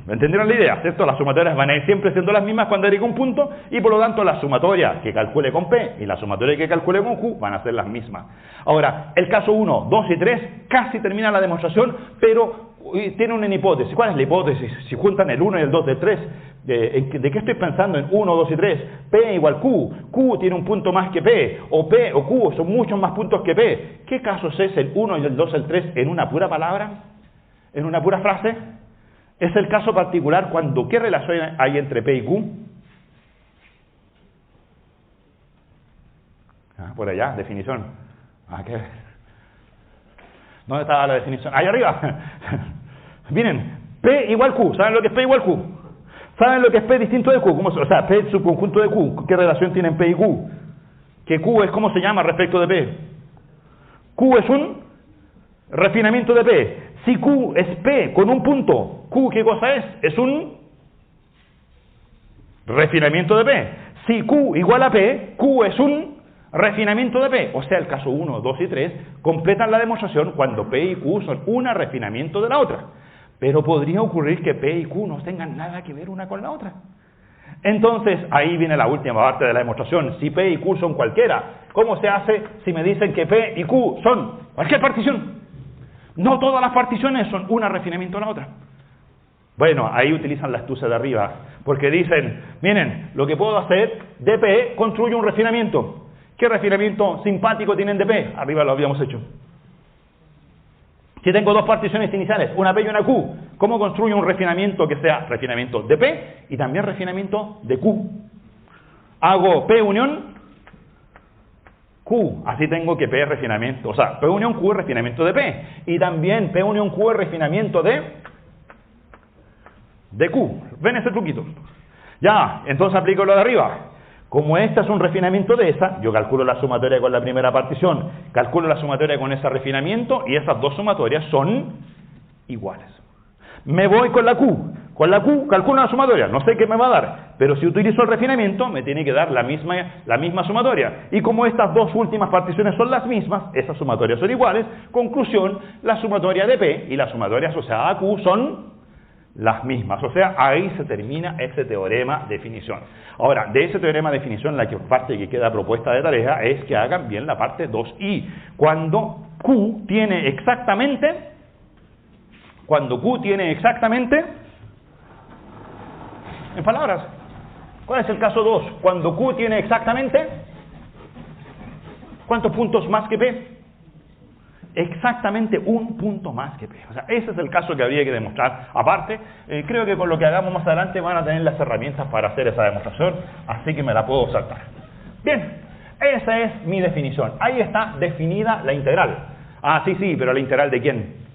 ¿Entendieron la idea? ¿Cierto? Las sumatorias van a ir siempre siendo las mismas cuando agrego un punto y por lo tanto la sumatoria que calcule con P y la sumatoria que calcule con Q van a ser las mismas. Ahora, el caso 1, 2 y 3 casi termina la demostración, pero tiene una hipótesis. ¿Cuál es la hipótesis? Si juntan el 1 y el 2 del 3, ¿de qué estoy pensando en 1, 2 y 3? P igual Q. Q tiene un punto más que P o Q son muchos más puntos que P. ¿Qué casos es el 1 y el 2 y el 3 en una pura palabra? ¿En una pura frase? Es el caso particular cuando ¿qué relación hay entre P y Q? Por allá, definición. ¿Qué? ¿Dónde estaba la definición? Ahí arriba. Miren, P igual Q. ¿Saben lo que es P igual Q? ¿Saben lo que es P distinto de Q? O sea, P es subconjunto de Q. ¿Qué relación tienen P y Q? Que Q es ¿cómo se llama respecto de P? Q es un refinamiento de P. Si Q es P con un punto, Q ¿qué cosa es? Es un refinamiento de P. Si Q igual a P, Q es un refinamiento de P. O sea, el caso 1, 2 y 3 completan la demostración cuando P y Q son un refinamiento de la otra. Pero podría ocurrir que P y Q no tengan nada que ver una con la otra. Entonces, ahí viene la última parte de la demostración. Si P y Q son cualquiera, ¿cómo se hace si me dicen que P y Q son cualquier partición? No todas las particiones son un refinamiento de la otra. Bueno, ahí utilizan la astucia de arriba, porque dicen, miren, lo que puedo hacer, de P construyo un refinamiento. ¿Qué refinamiento simpático tienen de P? Arriba lo habíamos hecho. Si tengo dos particiones iniciales, una P y una Q, ¿cómo construyo un refinamiento que sea refinamiento de P y también refinamiento de Q? Hago P unión Q, así tengo que P es refinamiento, o sea, P unión Q es refinamiento de P, y también P unión Q es refinamiento de Q. ¿Ven ese truquito? Ya, entonces aplico lo de arriba. Como esta es un refinamiento de esa, yo calculo la sumatoria con la primera partición, calculo la sumatoria con ese refinamiento, y esas dos sumatorias son iguales. Me voy con la Q. Con la Q calculo una sumatoria, no sé qué me va a dar, pero si utilizo el refinamiento me tiene que dar la misma sumatoria. Y como estas dos últimas particiones son las mismas, esas sumatorias son iguales, conclusión, la sumatoria de P y la sumatoria asociada a Q son las mismas. O sea, ahí se termina ese teorema de definición. Ahora, de ese teorema de definición, la parte que queda propuesta de tarea es que hagan bien la parte 2i. Cuando Q tiene exactamente, en palabras, ¿cuál es el caso 2? Cuando Q tiene exactamente, ¿cuántos puntos más que P? Exactamente un punto más que P. O sea, ese es el caso que habría que demostrar. Aparte, creo que con lo que hagamos más adelante van a tener las herramientas para hacer esa demostración, así que me la puedo saltar. Bien, esa es mi definición. Ahí está definida la integral. Ah, sí, pero ¿la integral de quién?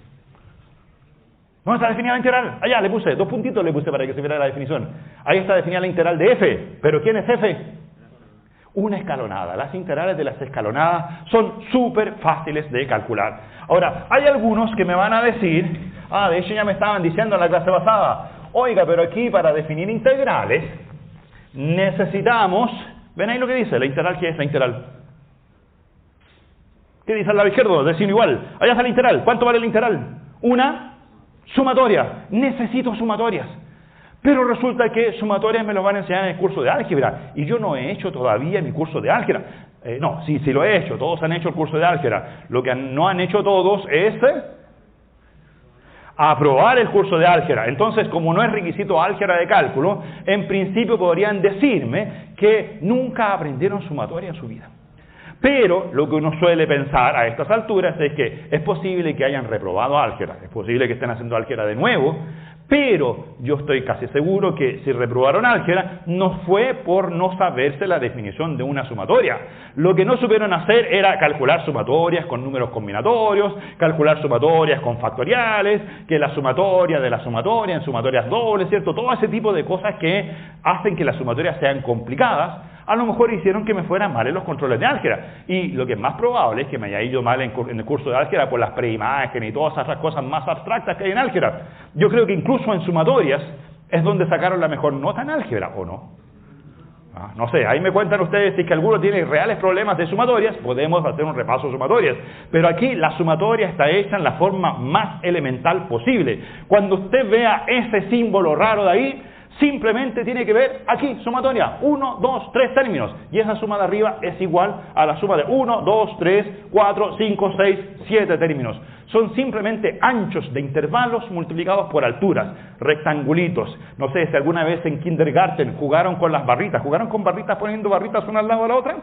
¿Dónde está definida la integral? Allá le puse, 2 puntitos le puse para que se viera la definición. Ahí está definida la integral de f. ¿Pero quién es f? Una escalonada. Las integrales de las escalonadas son súper fáciles de calcular. Ahora, hay algunos que me van a decir, de hecho ya me estaban diciendo en la clase pasada, oiga, pero aquí para definir integrales necesitamos, ven ahí lo que dice, la integral, ¿qué es la integral? ¿Qué dice al lado izquierdo? Decir igual. Allá está la integral. ¿Cuánto vale la integral? Una sumatoria. Necesito sumatorias. Pero resulta que sumatorias me lo van a enseñar en el curso de álgebra. Y yo no he hecho todavía mi curso de álgebra. No, sí lo he hecho. Todos han hecho el curso de álgebra. Lo que no han hecho todos es aprobar el curso de álgebra. Entonces, como no es requisito álgebra de cálculo, en principio podrían decirme que nunca aprendieron sumatoria en su vida. Pero lo que uno suele pensar a estas alturas es que es posible que hayan reprobado álgebra, es posible que estén haciendo álgebra de nuevo, pero yo estoy casi seguro que si reprobaron álgebra no fue por no saberse la definición de una sumatoria. Lo que no supieron hacer era calcular sumatorias con números combinatorios, calcular sumatorias con factoriales, que la sumatoria de la sumatoria en sumatorias dobles, ¿cierto? Todo ese tipo de cosas que hacen que las sumatorias sean complicadas. A lo mejor hicieron que me fueran mal en los controles de álgebra. Y lo que es más probable es que me haya ido mal en el curso de álgebra por las preimágenes y todas esas cosas más abstractas que hay en álgebra. Yo creo que incluso en sumatorias es donde sacaron la mejor nota en álgebra, ¿o no? No sé, ahí me cuentan ustedes si que alguno tiene reales problemas de sumatorias, podemos hacer un repaso de sumatorias. Pero aquí la sumatoria está hecha en la forma más elemental posible. Cuando usted vea ese símbolo raro de ahí, simplemente tiene que ver aquí, sumatoria, 1, 2, 3 términos. Y esa suma de arriba es igual a la suma de 1, 2, 3, 4, 5, 6, 7 términos. Son simplemente anchos de intervalos multiplicados por alturas, rectangulitos. No sé si alguna vez en kindergarten jugaron con las barritas. ¿Jugaron con barritas poniendo barritas una al lado de la otra?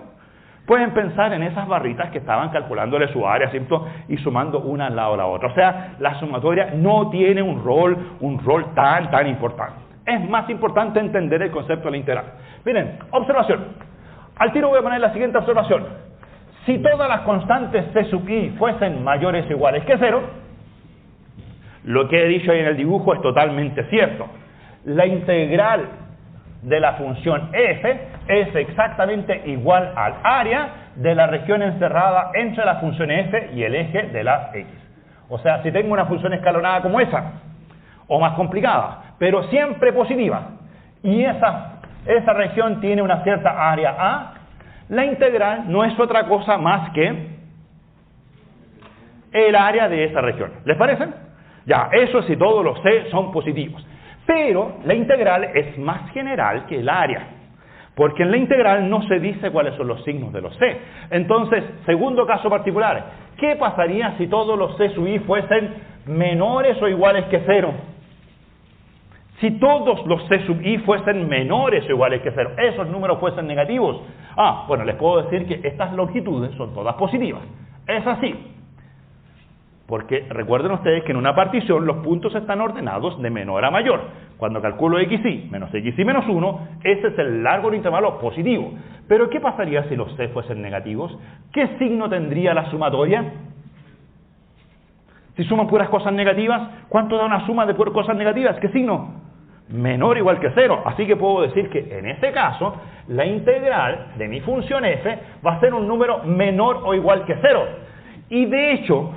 Pueden pensar en esas barritas que estaban calculándole su área, ¿cierto? Y sumando una al lado de la otra. O sea, la sumatoria no tiene un rol tan importante. Es más importante entender el concepto de la integral. Miren, observación. Al tiro voy a poner la siguiente observación. Si todas las constantes c sub i fuesen mayores o iguales que 0, lo que he dicho ahí en el dibujo es totalmente cierto. La integral de la función f es exactamente igual al área de la región encerrada entre la función f y el eje de la x. O sea, si tengo una función escalonada como esa, o más complicada, pero siempre positiva, y esa región tiene una cierta área A, la integral no es otra cosa más que el área de esa región. ¿Les parece? Ya, eso si todos los C son positivos. Pero la integral es más general que el área, porque en la integral no se dice cuáles son los signos de los C. Entonces, segundo caso particular, ¿qué pasaría si todos los C sub i fuesen menores o iguales que 0? Si todos los C sub i fuesen menores o iguales que 0, esos números fuesen negativos. Bueno, les puedo decir que estas longitudes son todas positivas. Es así. Porque recuerden ustedes que en una partición los puntos están ordenados de menor a mayor. Cuando calculo xy menos xy menos 1, ese es el largo del intervalo positivo. Pero ¿qué pasaría si los c fuesen negativos? ¿Qué signo tendría la sumatoria? Si suman puras cosas negativas, ¿cuánto da una suma de puras cosas negativas? ¿Qué signo? Menor o igual que 0. Así que puedo decir que en este caso, la integral de mi función f va a ser un número menor o igual que 0. Y de hecho,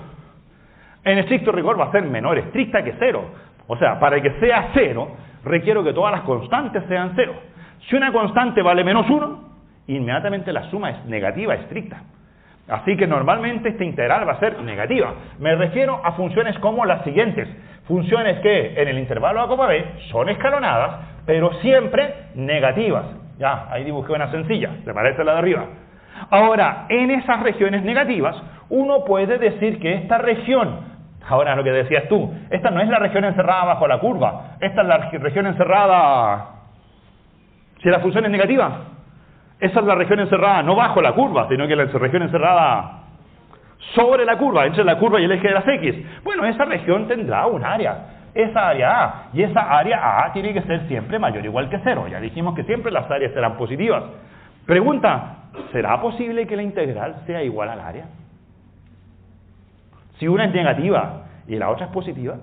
en estricto rigor va a ser menor estricta que 0. O sea, para que sea 0, requiero que todas las constantes sean 0. Si una constante vale menos 1, inmediatamente la suma es negativa estricta. Así que normalmente esta integral va a ser negativa. Me refiero a funciones como las siguientes. Funciones que en el intervalo a copa b son escalonadas, pero siempre negativas. Ya, ahí dibujé una sencilla, se parece a la de arriba. Ahora, en esas regiones negativas, uno puede decir que esta región, ahora lo que decías tú, esta no es la región encerrada bajo la curva, esta es la región encerrada, si la función es negativa, esa es la región encerrada no bajo la curva, sino que la región encerrada sobre la curva, entre la curva y el eje de las X. Bueno, esa región tendrá un área, esa área A, y esa área A tiene que ser siempre mayor o igual que 0. Ya dijimos que siempre las áreas serán positivas. Pregunta, ¿será posible que la integral sea igual al área? Si una es negativa y la otra es positiva,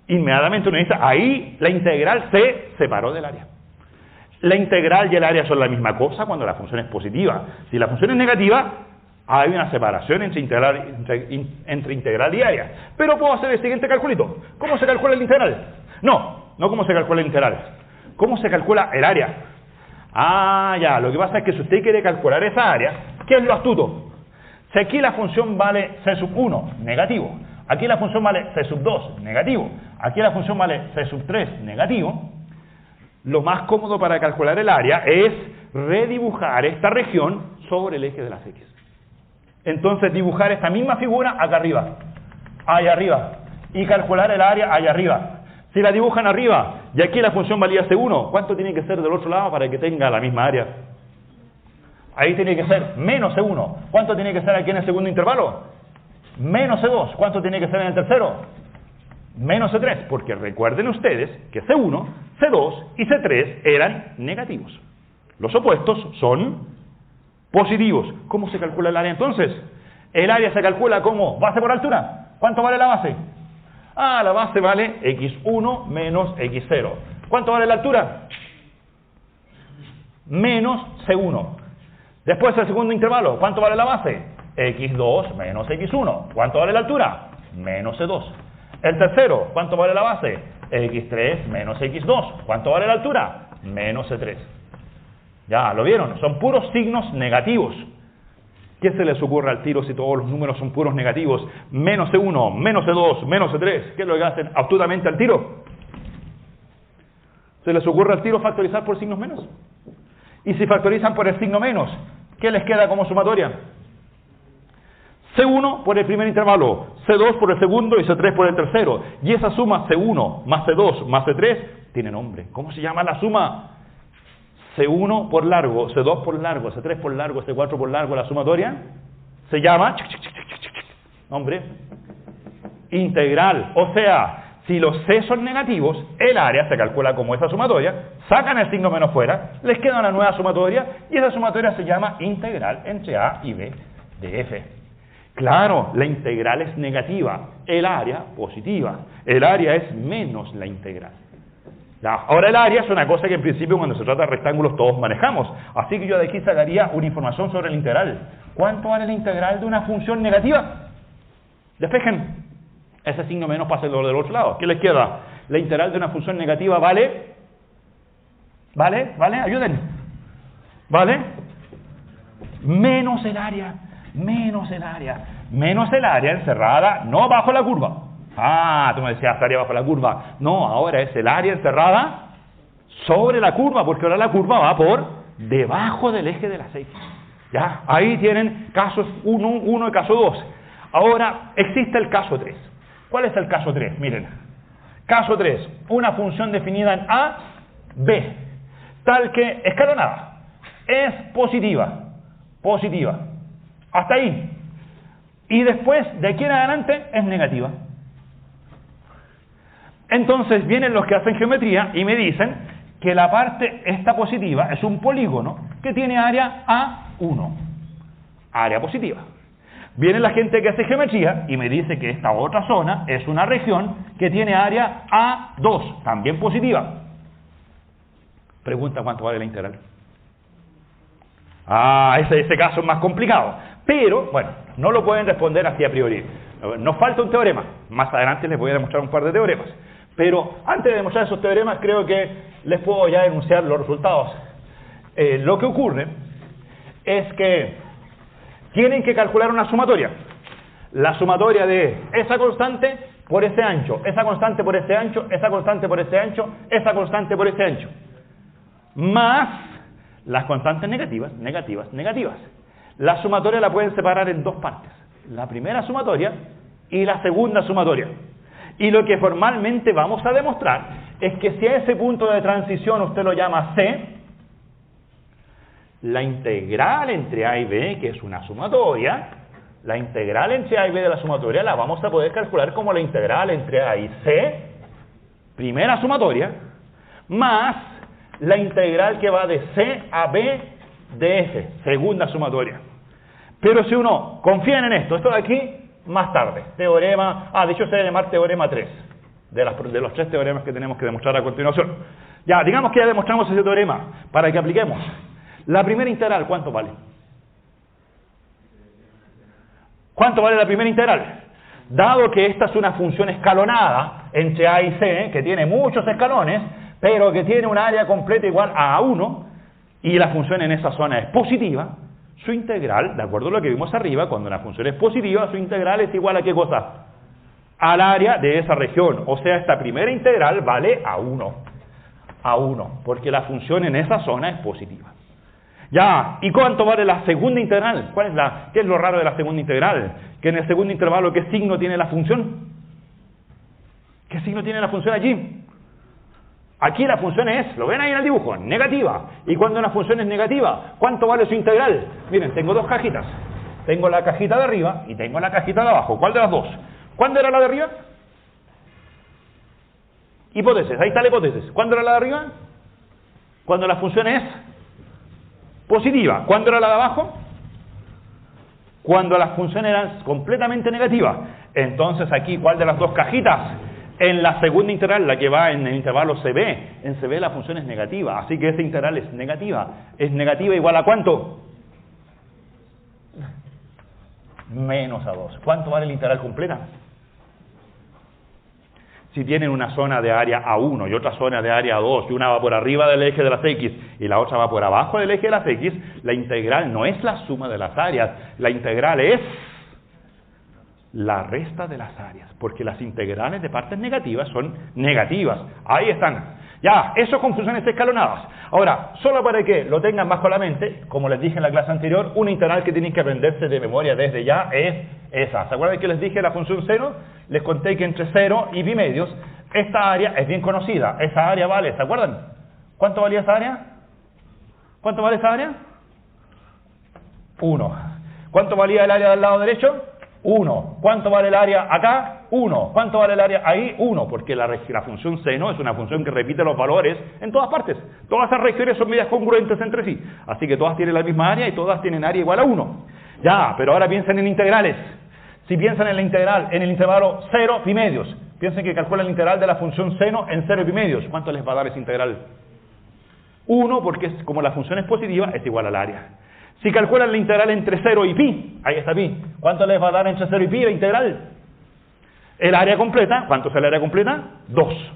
inmediatamente uno dice, ahí la integral se separó del área. La integral y el área son la misma cosa cuando la función es positiva. Si la función es negativa, hay una separación entre integral y área. Pero puedo hacer el siguiente calculito. ¿Cómo se calcula el integral? No cómo se calcula el integral. ¿Cómo se calcula el área? Ah, ya, lo que pasa es que si usted quiere calcular esa área, ¿qué es lo astuto? Si aquí la función vale c sub 1, negativo. Aquí la función vale c sub 2, negativo. Aquí la función vale c sub 3, negativo. Lo más cómodo para calcular el área es redibujar esta región sobre el eje de las X. Entonces dibujar esta misma figura acá arriba, allá arriba, y calcular el área allá arriba. Si la dibujan arriba y aquí la función valía C1, ¿cuánto tiene que ser del otro lado para que tenga la misma área? Ahí tiene que ser menos C1. ¿Cuánto tiene que ser aquí en el segundo intervalo? Menos C2. ¿Cuánto tiene que ser en el tercero? Menos C3, porque recuerden ustedes que C1, C2 y C3 eran negativos. Los opuestos son positivos. ¿Cómo se calcula el área entonces? El área se calcula como base por altura. ¿Cuánto vale la base? Ah, la base vale x1 menos x0. ¿Cuánto vale la altura? Menos C1. Después el segundo intervalo, ¿cuánto vale la base? x2 menos x1. ¿Cuánto vale la altura? Menos C2. El tercero, ¿cuánto vale la base? x3 menos x2. ¿Cuánto vale la altura? Menos C3. Ya, ¿lo vieron? Son puros signos negativos. ¿Qué se les ocurre al tiro si todos los números son puros negativos? Menos C1, menos C2, menos C3. ¿Qué es lo que hacen absolutamente al tiro? ¿Se les ocurre al tiro factorizar por signos menos? Y si factorizan por el signo menos, ¿qué les queda como sumatoria? C1 por el primer intervalo, C2 por el segundo y C3 por el tercero. Y esa suma C1 más C2 más C3 tiene nombre. ¿Cómo se llama la suma? C1 por largo, C2 por largo, C3 por largo, C4 por largo, la sumatoria se llama nombre integral. O sea, si los C son negativos, el área se calcula como esa sumatoria, sacan el signo menos fuera, les queda una nueva sumatoria y esa sumatoria se llama integral entre A y B de F. Claro, la integral es negativa, el área positiva. El área es menos la integral. Ahora el área es una cosa que en principio cuando se trata de rectángulos todos manejamos. Así que yo de aquí sacaría una información sobre la integral. ¿Cuánto vale la integral de una función negativa? Despejen. Ese signo menos pasa del otro lado. ¿Qué les queda? La integral de una función negativa vale... ¿Vale? Ayuden. ¿Vale? Menos el área. Menos el área encerrada, no bajo la curva. Ah, tú me decías área bajo la curva. No, ahora es el área encerrada sobre la curva, porque ahora la curva va por debajo del eje de las X. ¿Ya? Ahí tienen casos 1 y caso 2. Ahora existe el caso 3. ¿Cuál es el caso 3? Miren. Caso 3, una función definida en A, B, tal que escalonada, es positiva. Hasta ahí. Y después, de aquí en adelante, es negativa. Entonces vienen los que hacen geometría y me dicen que la parte esta positiva es un polígono que tiene área A1, área positiva. Viene la gente que hace geometría y me dice que esta otra zona es una región que tiene área A2, también positiva. Pregunta cuánto vale la integral. Ese caso es más complicado. Pero, bueno, no lo pueden responder así a priori. Nos falta un teorema. Más adelante les voy a demostrar un par de teoremas. Pero antes de demostrar esos teoremas, creo que les puedo ya enunciar los resultados. Lo que ocurre es que tienen que calcular una sumatoria. La sumatoria de esa constante por ese ancho, esa constante por ese ancho, esa constante por ese ancho, esa constante por ese ancho. Más las constantes negativas, negativas, negativas. La sumatoria la pueden separar en dos partes. La primera sumatoria y la segunda sumatoria. Y lo que formalmente vamos a demostrar es que si a ese punto de transición usted lo llama C, la integral entre A y B, que es una sumatoria, la integral entre A y B de la sumatoria la vamos a poder calcular como la integral entre A y C, primera sumatoria, más la integral que va de C a B de F, segunda sumatoria. Pero si uno confía en esto de aquí, más tarde, teorema, de hecho se debe llamar teorema 3, de los 3 teoremas que tenemos que demostrar a continuación. Ya, digamos que ya demostramos ese teorema, para que apliquemos. La primera integral, ¿cuánto vale? ¿Cuánto vale la primera integral? Dado que esta es una función escalonada entre A y C, que tiene muchos escalones, pero que tiene un área completa igual a A1, y la función en esa zona es positiva, su integral, de acuerdo a lo que vimos arriba, cuando la función es positiva, su integral es igual a ¿qué cosa? Al área de esa región. O sea, esta primera integral vale A1. A1, porque la función en esa zona es positiva. Ya, ¿y cuánto vale la segunda integral? ¿Qué es lo raro de la segunda integral? Que en el segundo intervalo, ¿qué signo tiene la función? ¿Qué signo tiene la función allí? Aquí la función es, lo ven ahí en el dibujo, negativa. Y cuando una función es negativa, ¿cuánto vale su integral? Miren, tengo dos cajitas. Tengo la cajita de arriba y tengo la cajita de abajo. ¿Cuál de las dos? ¿Cuándo era la de arriba? Hipótesis, ahí está la hipótesis. ¿Cuándo era la de arriba? Cuando la función es positiva. ¿Cuándo era la de abajo? Cuando la función era completamente negativa. Entonces aquí, ¿cuál de las dos cajitas? En la segunda integral, la que va en el intervalo CB, en CB la función es negativa, así que esa integral es negativa. ¿Es negativa igual a cuánto? Menos a 2. ¿Cuánto vale la integral completa? Si tienen una zona de área A1 y otra zona de área A2, y una va por arriba del eje de las X y la otra va por abajo del eje de las X, la integral no es la suma de las áreas, la integral es la resta de las áreas, porque las integrales de partes negativas son negativas. Ahí están. Ya, eso con funciones escalonadas. Ahora, solo para que lo tengan bajo la mente, como les dije en la clase anterior, una integral que tienen que aprenderse de memoria desde ya es esa. ¿Se acuerdan que les dije la función 0? Les conté que entre 0 y pi medios, esta área es bien conocida. Esa área vale, ¿se acuerdan? ¿Cuánto valía esa área? ¿Cuánto vale esa área? 1. ¿Cuánto valía el área del lado derecho? 1. ¿Cuánto vale el área acá? 1. ¿Cuánto vale el área ahí? 1. Porque la función seno es una función que repite los valores en todas partes. Todas esas regiones son medias congruentes entre sí. Así que todas tienen la misma área y todas tienen área igual a 1. Ya, pero ahora piensen en integrales. Si piensan en la integral en el intervalo 0 pi medios, piensen que calculan la integral de la función seno en 0 pi medios. ¿Cuánto les va a dar esa integral? 1, porque como la función es positiva, es igual al área. Si calculan la integral entre 0 y pi, ahí está pi, ¿cuánto les va a dar entre 0 y pi la integral? El área completa, ¿cuánto es el área completa? 2.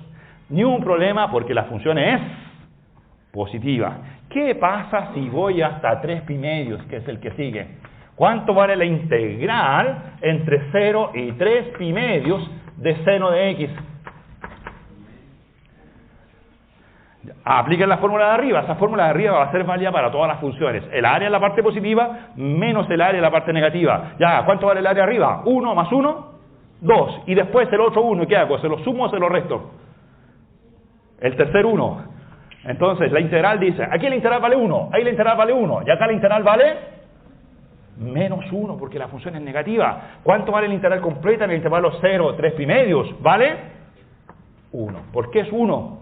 Ni un problema porque la función es positiva. ¿Qué pasa si voy hasta 3 pi medios, que es el que sigue? ¿Cuánto vale la integral entre 0 y 3 pi medios de seno de x? Apliquen la fórmula de arriba. Esa fórmula de arriba va a ser válida para todas las funciones. El área en la parte positiva menos el área en la parte negativa. Ya, ¿cuánto vale el área arriba? 1 más 1, 2. Y después el otro 1, ¿qué hago? ¿Se lo sumo o se lo resto? El tercer 1. Entonces la integral dice, aquí la integral vale 1, ahí la integral vale 1, y acá la integral vale menos 1, porque la función es negativa. ¿Cuánto vale la integral completa en el intervalo 0, 3 pi medios? ¿Vale? 1. ¿Por qué es 1?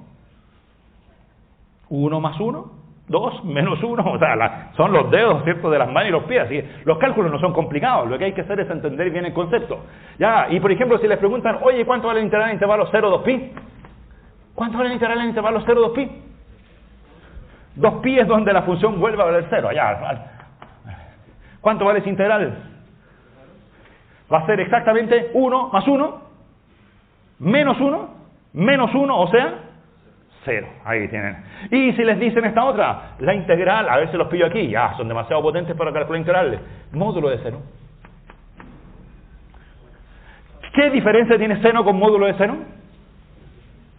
1 más 1, 2 menos 1, o sea, son los dedos, ¿cierto?, de las manos y los pies. Así, los cálculos no son complicados, lo que hay que hacer es entender bien el concepto. Ya, y por ejemplo, si les preguntan, oye, ¿cuánto vale el integral en intervalo 0, 2pi? ¿Cuánto vale el integral en intervalo 0, 2pi? 2pi es donde la función vuelve a valer 0. Ya. ¿Cuánto vale ese integral? Va a ser exactamente 1 más 1, menos 1, o sea, 0. Ahí tienen. Y si les dicen esta otra, la integral, a ver si los pillo aquí, ya, son demasiado potentes para calcular integrales. Módulo de seno. ¿Qué diferencia tiene seno con módulo de seno?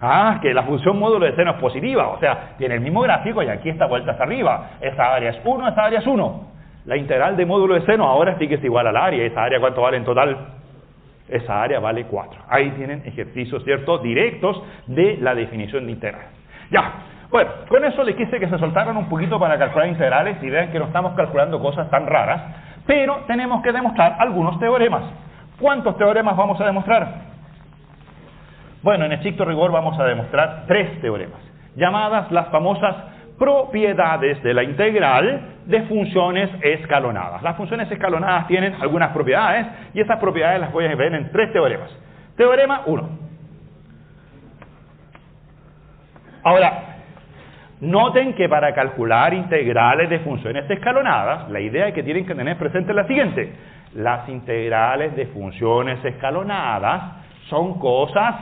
Ah, que la función módulo de seno es positiva, o sea, tiene el mismo gráfico y aquí está vuelta hacia arriba. Esa área es 1, esa área es 1. La integral de módulo de seno ahora sí que es igual al área. ¿Esa área cuánto vale en total? Esa área vale 4. Ahí tienen ejercicios, ¿cierto?, directos de la definición de integral. Ya, bueno, con eso les quise que se soltaran un poquito para calcular integrales y vean que no estamos calculando cosas tan raras, pero tenemos que demostrar algunos teoremas. ¿Cuántos teoremas vamos a demostrar? Bueno, en estricto rigor vamos a demostrar 3 teoremas, llamadas las famosas propiedades de la integral de funciones escalonadas. Las funciones escalonadas tienen algunas propiedades y esas propiedades las voy a ver en 3 teoremas. Teorema 1. Ahora, noten que para calcular integrales de funciones escalonadas, la idea que tienen que tener presente es la siguiente. Las integrales de funciones escalonadas son cosas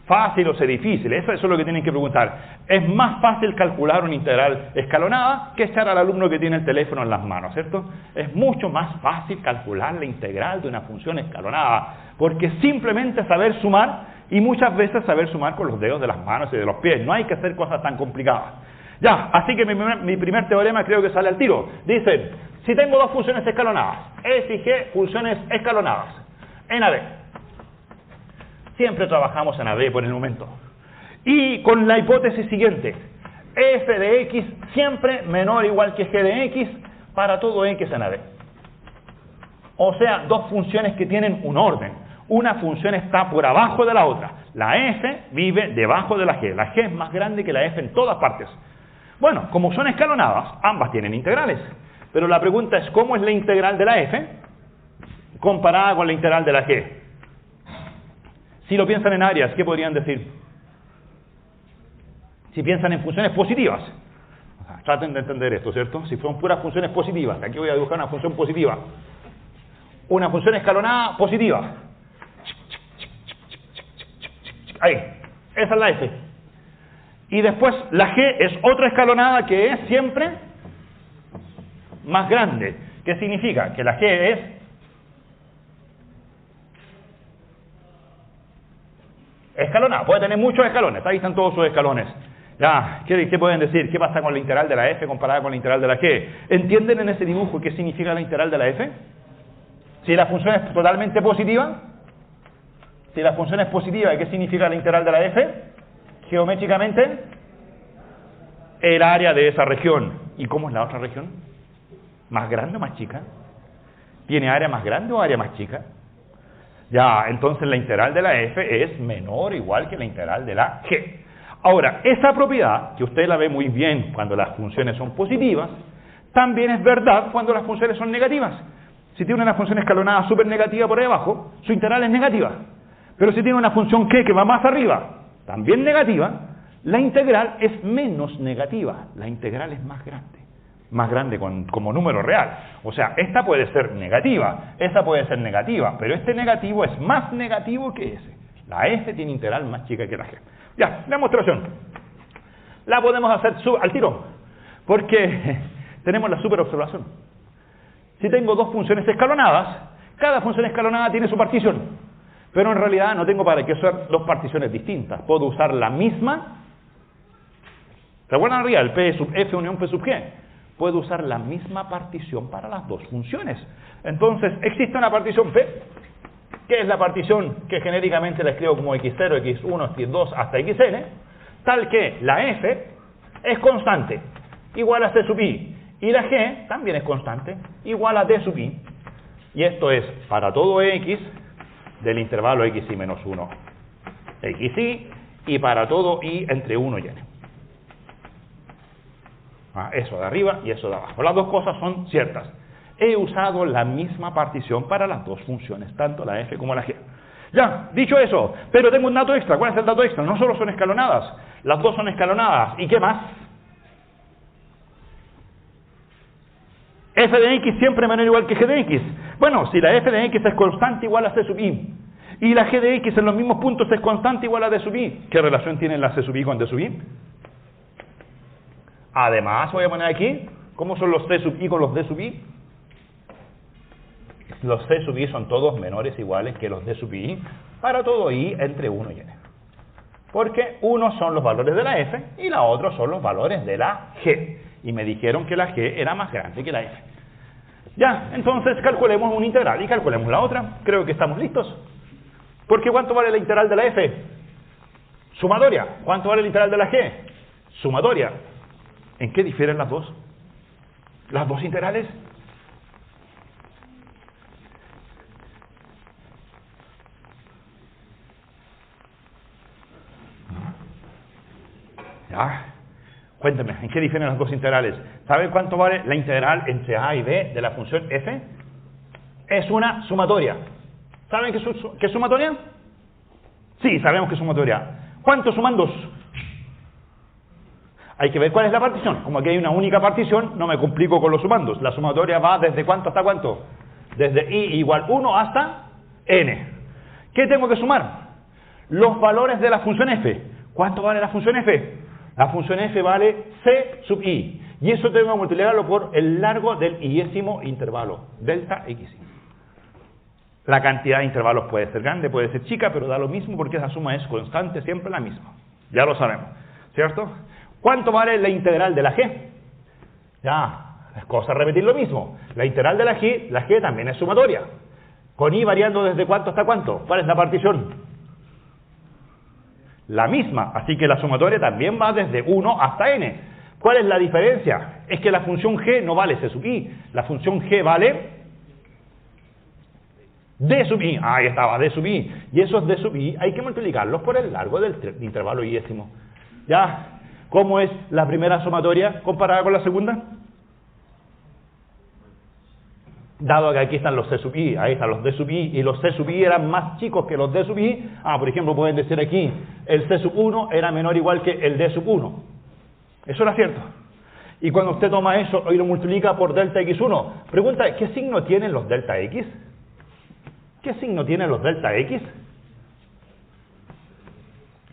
fácil o sea difícil, eso es lo que tienen que preguntar. Es más fácil calcular una integral escalonada que echar al alumno que tiene el teléfono en las manos, ¿cierto? Es mucho más fácil calcular la integral de una función escalonada, porque simplemente saber sumar, y muchas veces saber sumar con los dedos de las manos y de los pies, no hay que hacer cosas tan complicadas. Ya, así que mi primer teorema creo que sale al tiro. Dice, si tengo 2 funciones escalonadas, f y g, funciones escalonadas, en AB. Siempre trabajamos en AB por el momento. Y con la hipótesis siguiente, f de x siempre menor o igual que g de x para todo x en AB. O sea, 2 funciones que tienen un orden. Una función está por abajo de la otra. La f vive debajo de la g. La g es más grande que la f en todas partes. Bueno, como son escalonadas, ambas tienen integrales. Pero la pregunta es, ¿cómo es la integral de la f comparada con la integral de la g? Si lo piensan en áreas, ¿qué podrían decir? Si piensan en funciones positivas, traten de entender esto, ¿cierto? Si son puras funciones positivas, aquí voy a dibujar una función positiva. Una función escalonada positiva. Ahí, esa es la f. Y después la g es otra escalonada que es siempre más grande. ¿Qué significa? Que la g es escalonada, puede tener muchos escalones, ahí están todos sus escalones. Ya, ¿qué pueden decir? ¿Qué pasa con la integral de la f comparada con la integral de la g? ¿Entienden en ese dibujo qué significa la integral de la f? Si la función es totalmente positiva, si la función es positiva, ¿qué significa la integral de la f? Geométricamente, el área de esa región. ¿Y cómo es la otra región? ¿Más grande o más chica? ¿Tiene área más grande o área más chica? Ya, entonces la integral de la f es menor o igual que la integral de la g. Ahora, esa propiedad, que usted la ve muy bien cuando las funciones son positivas, también es verdad cuando las funciones son negativas. Si tiene una función escalonada súper negativa por ahí abajo, su integral es negativa. Pero si tiene una función que va más arriba, también negativa, la integral es menos negativa. La integral es más grande como número real. O sea, esta puede ser negativa, esta puede ser negativa, pero este negativo es más negativo que ese. La f tiene integral más chica que la g. Ya, demostración. La podemos hacer al tiro, porque tenemos la superobservación. Si tengo 2 funciones escalonadas, cada función escalonada tiene su partición, pero en realidad no tengo para qué usar 2 particiones distintas. Puedo usar la misma. ¿Recuerdan arriba el p sub f unión p sub g? Puedo usar la misma partición para las 2 funciones. Entonces, existe una partición P, que es la partición que genéricamente la escribo como x0, x1, x2 hasta xn, tal que la f es constante, igual a c sub i, y la g también es constante, igual a d sub i. Y esto es para todo x del intervalo xi menos 1, xi, y para todo i entre 1 y n. Eso de arriba y eso de abajo. Las dos cosas son ciertas. He usado la misma partición para las dos funciones, tanto la f como la g. Ya, dicho eso, pero tengo un dato extra. ¿Cuál es el dato extra? No solo son escalonadas, las dos son escalonadas. ¿Y qué más? F de x siempre menor o igual que g de x. Bueno, si la f de x es constante igual a c sub i, y la g de x en los mismos puntos es constante igual a d sub i, ¿qué relación tiene la c sub i con d sub i? Además, voy a poner aquí, ¿cómo son los c sub i con los d sub i? Los c sub i son todos menores o iguales que los d sub i para todo i entre 1 y n. Porque unos son los valores de la f y la otra son los valores de la g. Y me dijeron que la g era más grande que la f. Ya, entonces calculemos una integral y calculemos la otra. Creo que estamos listos. Porque ¿cuánto vale la integral de la f? Sumatoria. ¿Cuánto vale la integral de la g? Sumatoria. ¿En qué difieren las dos? ¿Las dos integrales? Ya. Cuéntame, ¿en qué difieren las dos integrales? ¿Saben cuánto vale la integral entre a y b de la función f? Es una sumatoria. ¿Saben qué es sumatoria? Sí, sabemos que es sumatoria. ¿Cuántos sumandos? Hay que ver cuál es la partición. Como aquí hay una única partición, no me complico con los sumandos. La sumatoria va desde cuánto hasta cuánto. Desde i igual 1 hasta n. ¿Qué tengo que sumar? Los valores de la función f. ¿Cuánto vale la función f? La función f vale c sub i. Y eso tengo que multiplicarlo por el largo del iésimo intervalo, delta xi. La cantidad de intervalos puede ser grande, puede ser chica, pero da lo mismo porque esa suma es constante, siempre la misma. Ya lo sabemos, ¿cierto? ¿Cuánto vale la integral de la g? Ya, es cosa repetir lo mismo. La integral de la g también es sumatoria. Con i variando desde cuánto hasta cuánto. ¿Cuál es la partición? La misma, así que la sumatoria también va desde 1 hasta n. ¿Cuál es la diferencia? Es que la función g no vale c sub i, la función g vale d sub i. Ahí estaba, d sub i. Y esos d sub i hay que multiplicarlos por el largo del intervalo iésimo. ¿Ya? ¿Cómo es la primera sumatoria comparada con la segunda? Dado que aquí están los c sub i, ahí están los d sub i, y los c sub i eran más chicos que los d sub i, por ejemplo, pueden decir aquí, el c sub 1 era menor o igual que el d sub 1. Eso era cierto. Y cuando usted toma eso y lo multiplica por delta x1, pregunta, ¿qué signo tienen los delta x? ¿Qué signo tienen los delta x?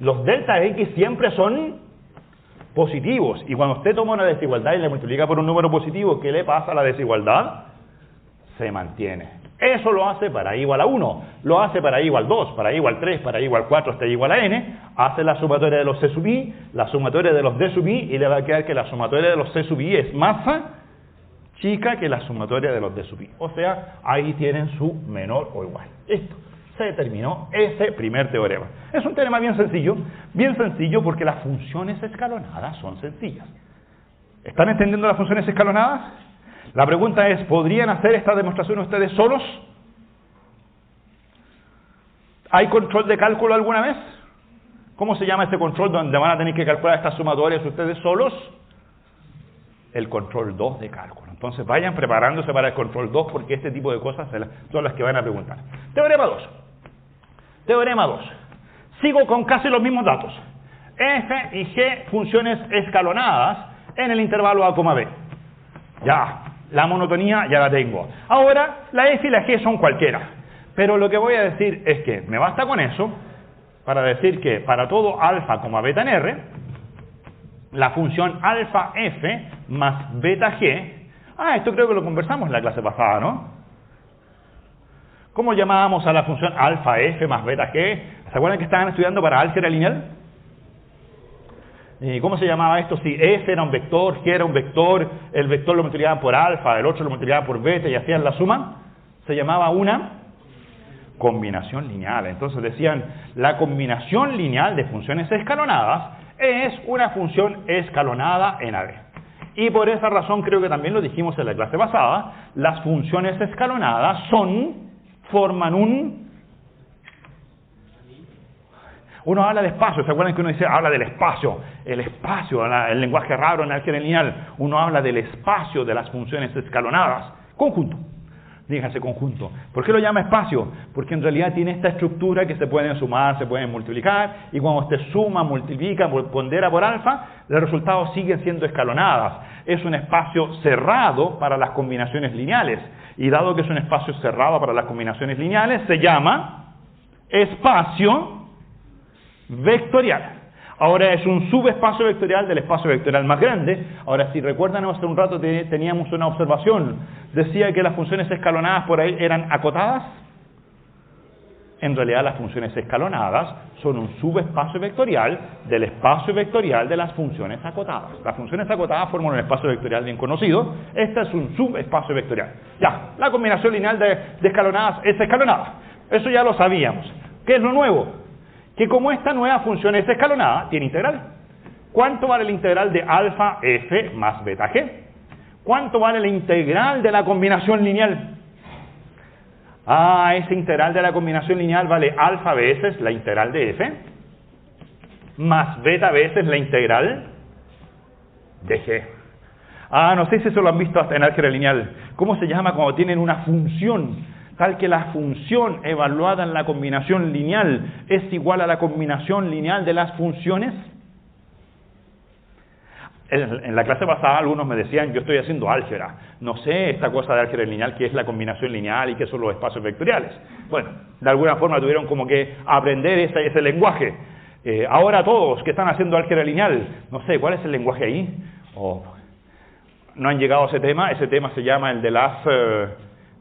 Los delta x siempre son positivos. Y cuando usted toma una desigualdad y le multiplica por un número positivo, ¿qué le pasa a la desigualdad? Se mantiene. Eso lo hace para i igual a 1, lo hace para i igual 2, para i igual 3, para i igual 4 hasta i igual a n, hace la sumatoria de los c sub i, la sumatoria de los d sub i, y le va a quedar que la sumatoria de los c sub i es más chica que la sumatoria de los d sub i. O sea, ahí tienen su menor o igual. Listo. Se determinó ese primer teorema. Es un teorema bien sencillo porque las funciones escalonadas son sencillas. ¿Están entendiendo las funciones escalonadas? La pregunta es, ¿podrían hacer esta demostración ustedes solos? ¿Hay control de cálculo alguna vez? ¿Cómo se llama ese control donde van a tener que calcular estas sumatorias ustedes solos? El control 2 de cálculo. Entonces vayan preparándose para el control 2 porque este tipo de cosas son las que van a preguntar. Teorema 2. Teorema 2. Sigo con casi los mismos datos. F y G funciones escalonadas en el intervalo A, B. Ya, la monotonía ya la tengo. Ahora, la F y la G son cualquiera. Pero lo que voy a decir es que me basta con eso para decir que para todo alfa, beta en R, la función alfa F más beta G. Esto creo que lo conversamos en la clase pasada, ¿no? ¿Cómo llamábamos a la función alfa F más beta G? ¿Se acuerdan que estaban estudiando para álgebra lineal? ¿Y cómo se llamaba esto? Si F era un vector, G era un vector, el vector lo multiplicaban por alfa, el otro lo multiplicaban por beta y hacían la suma. Se llamaba una combinación lineal. Entonces decían, la combinación lineal de funciones escalonadas es una función escalonada en AB. Y por esa razón, creo que también lo dijimos en la clase pasada, las funciones escalonadas forman un... Uno habla de espacio, ¿se acuerdan que uno dice, habla del espacio? El espacio, el lenguaje raro en álgebra lineal. Uno habla del espacio de las funciones escalonadas. Conjunto. Dígase conjunto. ¿Por qué lo llama espacio? Porque en realidad tiene esta estructura que se pueden sumar, se pueden multiplicar, y cuando usted suma, multiplica, pondera por alfa, los resultados siguen siendo escalonadas. Es un espacio cerrado para las combinaciones lineales. Y dado que es un espacio cerrado para las combinaciones lineales, se llama espacio vectorial. Ahora es un subespacio vectorial del espacio vectorial más grande. Ahora, si recuerdan, hace un rato teníamos una observación. Decía que las funciones escalonadas por ahí eran acotadas. En realidad, las funciones escalonadas son un subespacio vectorial del espacio vectorial de las funciones acotadas. Las funciones acotadas forman un espacio vectorial bien conocido. Este es un subespacio vectorial. Ya, la combinación lineal de escalonadas es escalonada. Eso ya lo sabíamos. ¿Qué es lo nuevo? Que como esta nueva función es escalonada, tiene integral. ¿Cuánto vale la integral de alfa f más beta g? ¿Cuánto vale la integral de la combinación lineal? Esa integral de la combinación lineal vale alfa veces la integral de f, más beta veces la integral de g. No sé si eso lo han visto hasta en álgebra lineal. ¿Cómo se llama cuando tienen una función tal que la función evaluada en la combinación lineal es igual a la combinación lineal de las funciones? En la clase pasada algunos me decían, yo estoy haciendo álgebra, no sé esta cosa de álgebra lineal que es la combinación lineal y que son los espacios vectoriales. Bueno, de alguna forma tuvieron como que aprender ese lenguaje. Ahora todos que están haciendo álgebra lineal, no sé, ¿cuál es el lenguaje ahí? ¿No han llegado a ese tema se llama el de las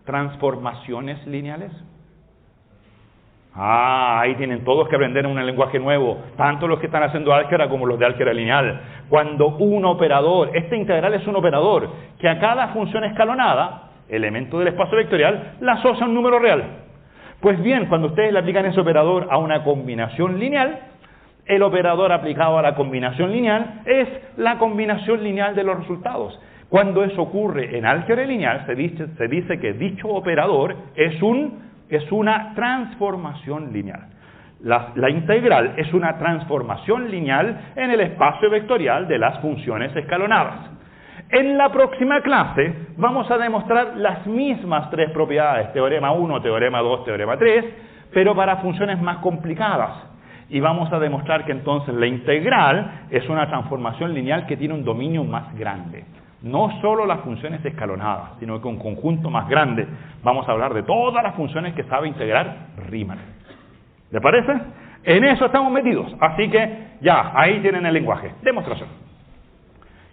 transformaciones lineales. Ahí tienen todos que aprender un lenguaje nuevo, tanto los que están haciendo álgebra como los de álgebra lineal. Cuando un operador, esta integral es un operador, que a cada función escalonada, elemento del espacio vectorial, la asocia a un número real. Pues bien, cuando ustedes le aplican ese operador a una combinación lineal, el operador aplicado a la combinación lineal es la combinación lineal de los resultados. Cuando eso ocurre en álgebra lineal, se dice que dicho operador es una transformación lineal. La integral es una transformación lineal en el espacio vectorial de las funciones escalonadas. En la próxima clase vamos a demostrar las mismas tres propiedades, teorema 1, teorema 2, teorema 3, pero para funciones más complicadas. Y vamos a demostrar que entonces la integral es una transformación lineal que tiene un dominio más grande. No solo las funciones escalonadas, sino que un conjunto más grande. Vamos a hablar de todas las funciones que sabe integrar Riemann. ¿Le parece? En eso estamos metidos. Así que ya, ahí tienen el lenguaje. Demostración.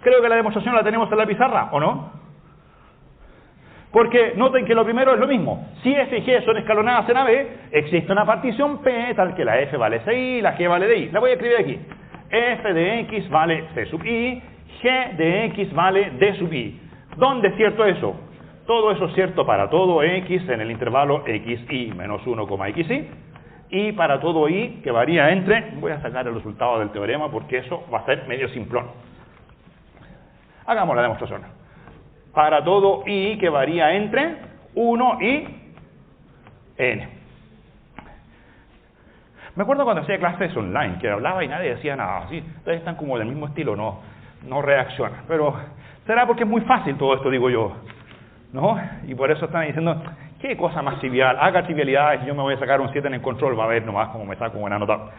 Creo que la demostración la tenemos en la pizarra, ¿o no? Porque noten que lo primero es lo mismo. Si f y g son escalonadas en AB, existe una partición P tal que la f vale CI, la g vale DI. La voy a escribir aquí. F de x vale C sub i, g de x vale d sub i. ¿Dónde es cierto eso? Todo eso es cierto para todo x en el intervalo xi menos 1, xi, y para todo i que varía entre, voy a sacar el resultado del teorema porque eso va a ser medio simplón. Hagamos la demostración. Para todo i que varía entre 1 y n. Me acuerdo cuando hacía clases online, que hablaba y nadie decía nada. ¿Sí? Ustedes están como del mismo estilo, no reaccionan. Pero será porque es muy fácil todo esto, digo yo, ¿no? Y por eso están diciendo, qué cosa más trivial, haga trivialidades y yo me voy a sacar un 7 en el control, va a ver nomás cómo me saco buena nota.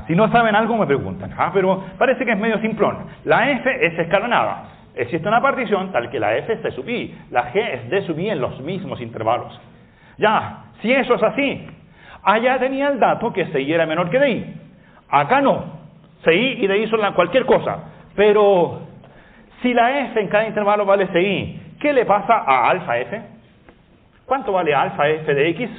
Si no saben algo me preguntan, pero parece que es medio simplón. La f es escalonada. Existe una partición tal que la f es c sub i, la g es d sub i en los mismos intervalos. Ya, si eso es así, allá tenía el dato que CI era menor que DI. Acá no. CI y DI son cualquier cosa. Pero si la f en cada intervalo vale CI, ¿qué le pasa a alfa f? ¿Cuánto vale alfa f de x?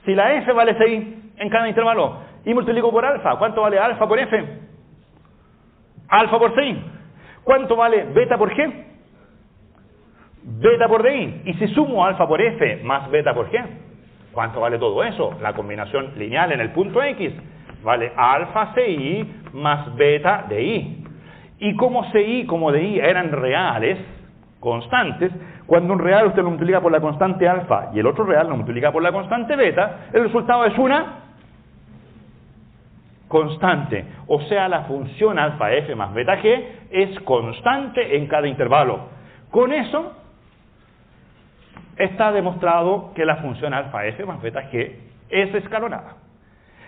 Si la f vale CI en cada intervalo y multiplico por alfa, ¿cuánto vale alfa por f? Alfa por CI. ¿Cuánto vale beta por g? Beta por DI. Y si sumo alfa por f más beta por g, ¿cuánto vale todo eso? La combinación lineal en el punto x vale alfa CI más beta DI. Y como CI como DI eran reales, constantes, cuando un real usted lo multiplica por la constante alfa y el otro real lo multiplica por la constante beta, el resultado es una constante. O sea, la función alfa f más beta g es constante en cada intervalo. Con eso está demostrado que la función alfa f más beta g es escalonada.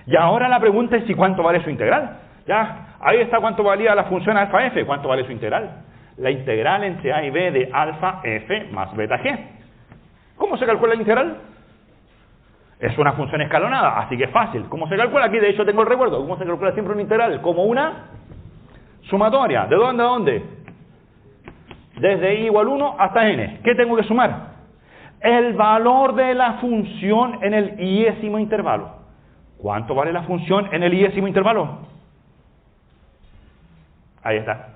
Y ahora la pregunta es si cuánto vale su integral. Ya, ahí está cuánto valía la función alfa f, cuánto vale su integral. La integral entre a y b de alfa f más beta g. ¿Cómo se calcula la integral? Es una función escalonada, así que es fácil. ¿Cómo se calcula? Aquí de hecho tengo el recuerdo. ¿Cómo se calcula siempre una integral? Como una sumatoria. ¿De dónde a dónde? Desde i igual 1 hasta n. ¿Qué tengo que sumar? El valor de la función en el iésimo intervalo. ¿Cuánto vale la función en el iésimo intervalo? Ahí está.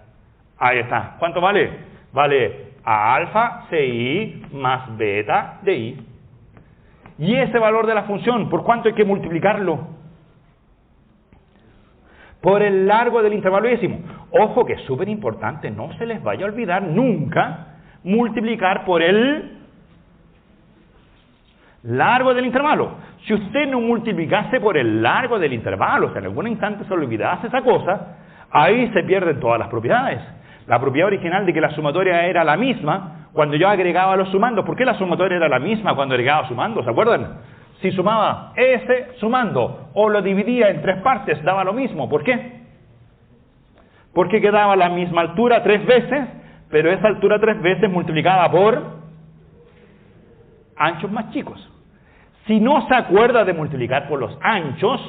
Ahí está. ¿Cuánto vale? Vale a alfa ci más beta de i. Y ese valor de la función, ¿por cuánto hay que multiplicarlo? Por el largo del intervalo iésimo. Ojo que es súper importante, no se les vaya a olvidar nunca multiplicar por el largo del intervalo. Si usted no multiplicase por el largo del intervalo, o sea, en algún instante se olvidase esa cosa, ahí se pierden todas las propiedades. La propiedad original de que la sumatoria era la misma cuando yo agregaba los sumandos. ¿Por qué la sumatoria era la misma cuando agregaba sumandos? ¿Se acuerdan? Si sumaba S sumando o lo dividía en 3 partes, daba lo mismo. ¿Por qué? Porque quedaba la misma altura 3 veces, pero esa altura 3 veces multiplicada por anchos más chicos. Si no se acuerda de multiplicar por los anchos,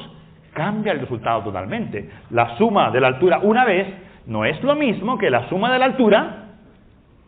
cambia el resultado totalmente. La suma de la altura una vez no es lo mismo que la suma de la altura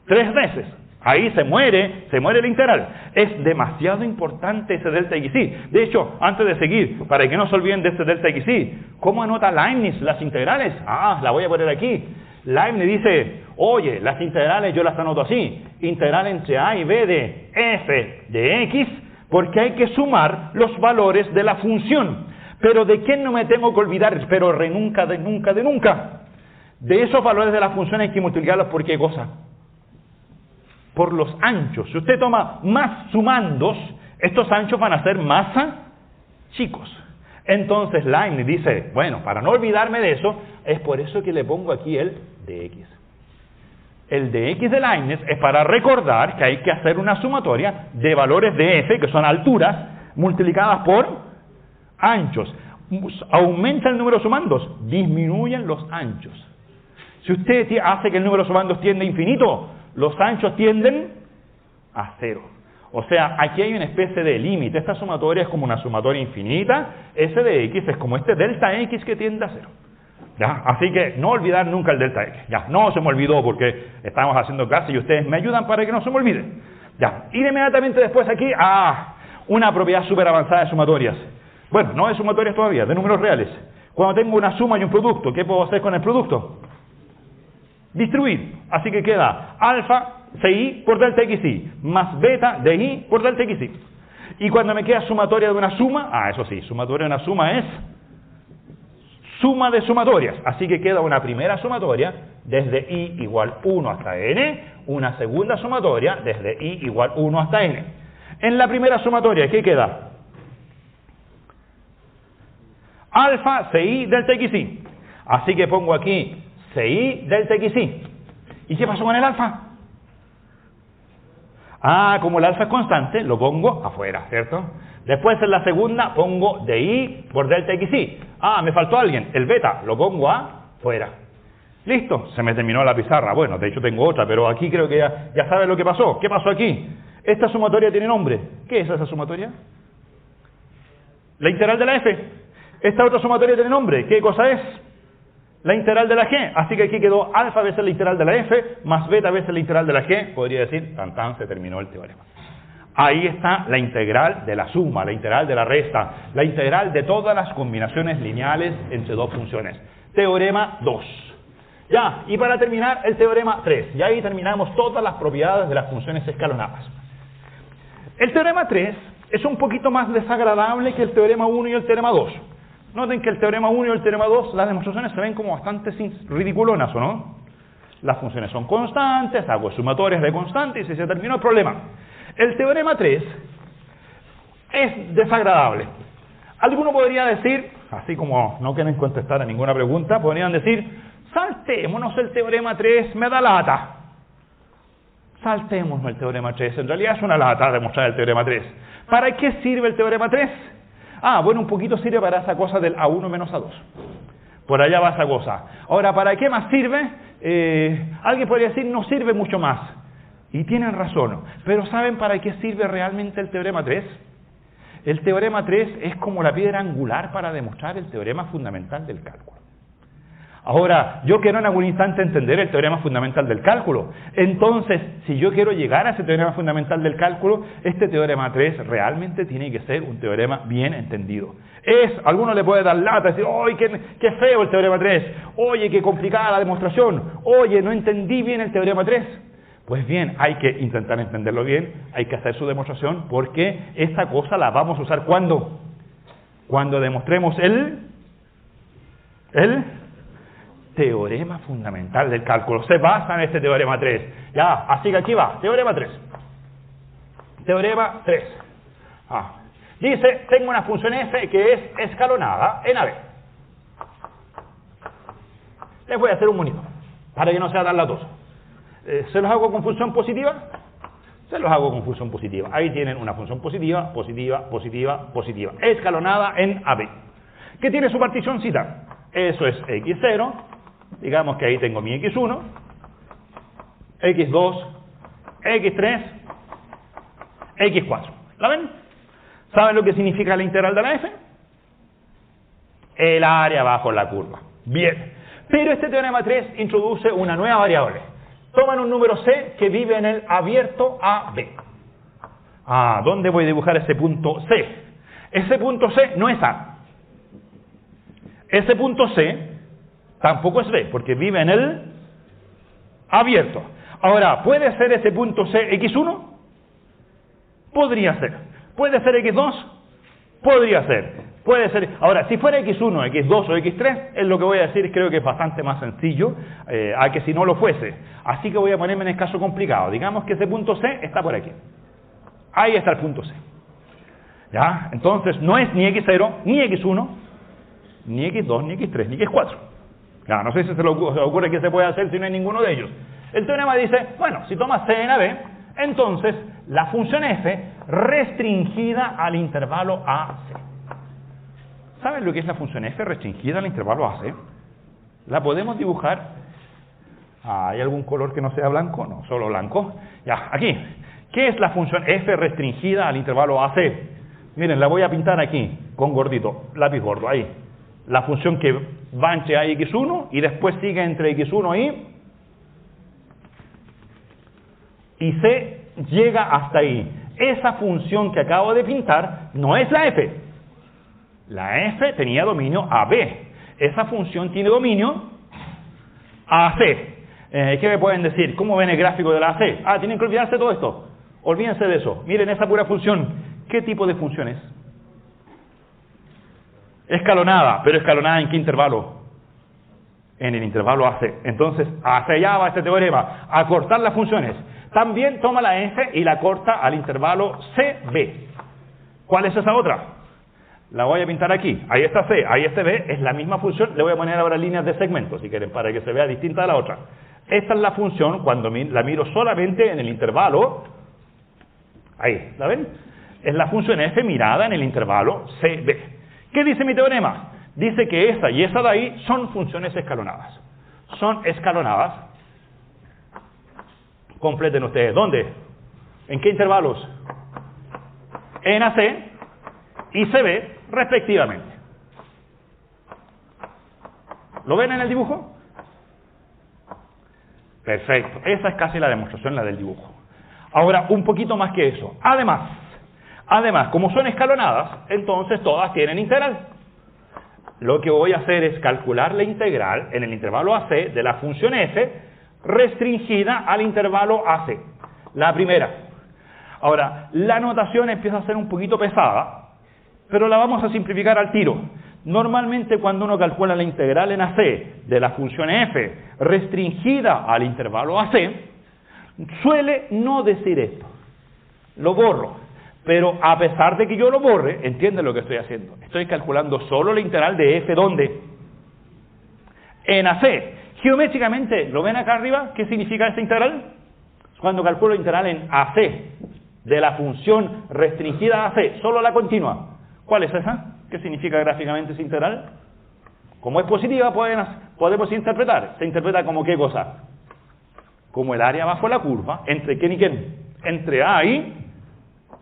3 veces. Ahí se muere la integral. Es demasiado importante ese delta xy. De hecho, antes de seguir, para que no se olviden de este delta xy, ¿cómo anota Leibniz las integrales? La voy a poner aquí. Leibniz dice, oye, las integrales yo las anoto así. Integral entre a y b de f de x, porque hay que sumar los valores de la función. Pero ¿de qué no me tengo que olvidar? Pero nunca, de nunca, de nunca. De esos valores de la función hay que multiplicarlos por qué cosa. Por los anchos. Si usted toma más sumandos, estos anchos van a ser más chicos. Entonces Leibniz dice, bueno, para no olvidarme de eso, es por eso que le pongo aquí el dx. El dx de Leibniz es para recordar que hay que hacer una sumatoria de valores de f, que son alturas, multiplicadas por anchos. Aumenta el número de sumandos, disminuyen los anchos. Si usted hace que el número de sumandos tiende a infinito, los anchos tienden a 0. O sea, aquí hay una especie de límite. Esta sumatoria es como una sumatoria infinita. Ese de x es como este delta x que tiende a 0. ¿Ya? Así que no olvidar nunca el delta x. Ya, no se me olvidó porque estamos haciendo clase y ustedes me ayudan para que no se me olvide. Ya, ir inmediatamente después aquí a una propiedad súper avanzada de sumatorias. Bueno, no de sumatorias todavía, de números reales. Cuando tengo una suma y un producto, ¿qué puedo hacer con el producto? Distribuir. Así que queda alfa ci por delta xy más beta de i por delta xy. Y cuando me queda sumatoria de una suma, eso sí, sumatoria de una suma es suma de sumatorias. Así que queda una primera sumatoria desde i igual 1 hasta n, una segunda sumatoria desde i igual 1 hasta n. En la primera sumatoria, ¿qué queda? Alfa ci delta xy. Así que pongo aquí ci delta xy. ¿Y qué pasó con el alfa? Como el alfa es constante, lo pongo afuera, ¿cierto? Después en la segunda pongo de i por delta xy. Me faltó alguien, el beta, lo pongo afuera. Listo, se me terminó la pizarra. Bueno, de hecho tengo otra, pero aquí creo que ya saben lo que pasó. ¿Qué pasó aquí? Esta sumatoria tiene nombre. ¿Qué es esa sumatoria? La integral de la f. Esta otra sumatoria tiene nombre. ¿Qué cosa es? La integral de la g. Así que aquí quedó alfa veces la integral de la f más beta veces la integral de la g. Podría decir, tan se terminó el teorema. Ahí está la integral de la suma, la integral de la resta, la integral de todas las combinaciones lineales entre dos funciones. Teorema 2. Ya, y para terminar el teorema 3. Y ahí terminamos todas las propiedades de las funciones escalonadas. El teorema 3 es un poquito más desagradable que el teorema 1 y el teorema 2. Noten que el teorema 1 y el teorema 2, las demostraciones se ven como bastante ridiculonas, ¿o no? Las funciones son constantes, hago sumatorias de constantes y se terminó el problema. El teorema 3 es desagradable. Alguno podría decir, así como no quieren contestar a ninguna pregunta, podrían decir, saltémonos el teorema 3, me da lata. Saltémonos el teorema 3, en realidad es una lata demostrar el teorema 3. ¿Para qué sirve el teorema 3? Bueno, un poquito sirve para esa cosa del A1 menos A2. Por allá va esa cosa. Ahora, ¿para qué más sirve? Alguien podría decir, no sirve mucho más. Y tienen razón. Pero ¿saben para qué sirve realmente el teorema 3? El teorema 3 es como la piedra angular para demostrar el teorema fundamental del cálculo. Ahora, yo quiero en algún instante entender el teorema fundamental del cálculo. Entonces, si yo quiero llegar a ese teorema fundamental del cálculo, este teorema 3 realmente tiene que ser un teorema bien entendido. Alguno le puede dar lata, decir, ¡oye, qué feo el teorema 3! ¡Oye, qué complicada la demostración! ¡Oye, no entendí bien el teorema 3! Pues bien, hay que intentar entenderlo bien, hay que hacer su demostración, porque esta cosa la vamos a usar ¿cuándo? Cuando demostremos el teorema fundamental del cálculo. Se basa en este teorema 3. Ya, así que aquí va, teorema 3. Teorema 3. Dice, tengo una función f que es escalonada en AB. Les voy a hacer un monito, para que no sea tan latoso. ¿Se los hago con función positiva? Se los hago con función positiva. Ahí tienen una función positiva, positiva, positiva, positiva. Escalonada en AB. ¿Qué tiene su particioncita? Eso es x0. Digamos que ahí tengo mi x1, x2, x3, x4. ¿La ven? ¿Saben lo que significa la integral de la f? El área bajo la curva. Bien. Pero este teorema 3 introduce una nueva variable. Toman un número c que vive en el abierto AB. ¿Dónde voy a dibujar ese punto C? Ese punto C no es A. Ese punto C tampoco es B, porque vive en el abierto. Ahora, ¿puede ser ese punto C X1? Podría ser. ¿Puede ser X2? Podría ser. Puede ser. Ahora, si fuera X1, X2 o X3, es lo que voy a decir, creo que es bastante más sencillo a que si no lo fuese. Así que voy a ponerme en el caso complicado. Digamos que ese punto C está por aquí. Ahí está el punto C. ¿Ya? Entonces, no es ni X0, ni X1, ni X2, ni X3, ni X4. Ya, no sé si se le ocurre qué se puede hacer si no hay ninguno de ellos. El teorema dice, bueno, si tomas C en AB, entonces la función f restringida al intervalo AC. ¿Saben lo que es la función f restringida al intervalo AC? La podemos dibujar. ¿Hay algún color que no sea blanco? No, solo blanco. Ya, aquí. ¿Qué es la función f restringida al intervalo AC? Miren, la voy a pintar aquí, con gordito, lápiz gordo, ahí. La función que va entre A y X1 y después sigue entre X1 y C llega hasta ahí. Esa función que acabo de pintar no es la f. La f tenía dominio AB. Esa función tiene dominio AC. ¿Qué me pueden decir? ¿Cómo ven el gráfico de la AC? Tienen que olvidarse de todo esto. Olvídense de eso. Miren esa pura función. ¿Qué tipo de función es? Escalonada, pero escalonada ¿en qué intervalo? En el intervalo AC. Entonces, hacia allá va este teorema, a cortar las funciones. También toma la f y la corta al intervalo CB. ¿Cuál es esa otra? La voy a pintar aquí. Ahí está C, ahí está B, es la misma función. Le voy a poner ahora líneas de segmento, si quieren, para que se vea distinta de la otra. Esta es la función cuando la miro solamente en el intervalo. Ahí, ¿la ven? Es la función f mirada en el intervalo CB. ¿Qué dice mi teorema? Dice que esa y esa de ahí son funciones escalonadas. Son escalonadas. Completen ustedes. ¿Dónde? ¿En qué intervalos? En AC y CB, respectivamente. ¿Lo ven en el dibujo? Perfecto. Esa es casi la demostración, la del dibujo. Ahora, un poquito más que eso. Además, como son escalonadas, entonces todas tienen integral. Lo que voy a hacer es calcular la integral en el intervalo AC de la función f restringida al intervalo AC. La primera. Ahora, la notación empieza a ser un poquito pesada, pero la vamos a simplificar al tiro. Normalmente cuando uno calcula la integral en AC de la función f restringida al intervalo AC, suele no decir esto. Lo borro. Pero a pesar de que yo lo borre, entiende lo que estoy haciendo. Estoy calculando solo la integral de f, ¿dónde? En AC. Geométricamente, ¿lo ven acá arriba? ¿Qué significa esta integral? Cuando calculo la integral en AC de la función restringida a AC, solo la continua. ¿Cuál es esa? ¿Qué significa gráficamente esa integral? Como es positiva, podemos interpretar. ¿Se interpreta como qué cosa? Como el área bajo la curva, ¿entre quién y quién? Entre A y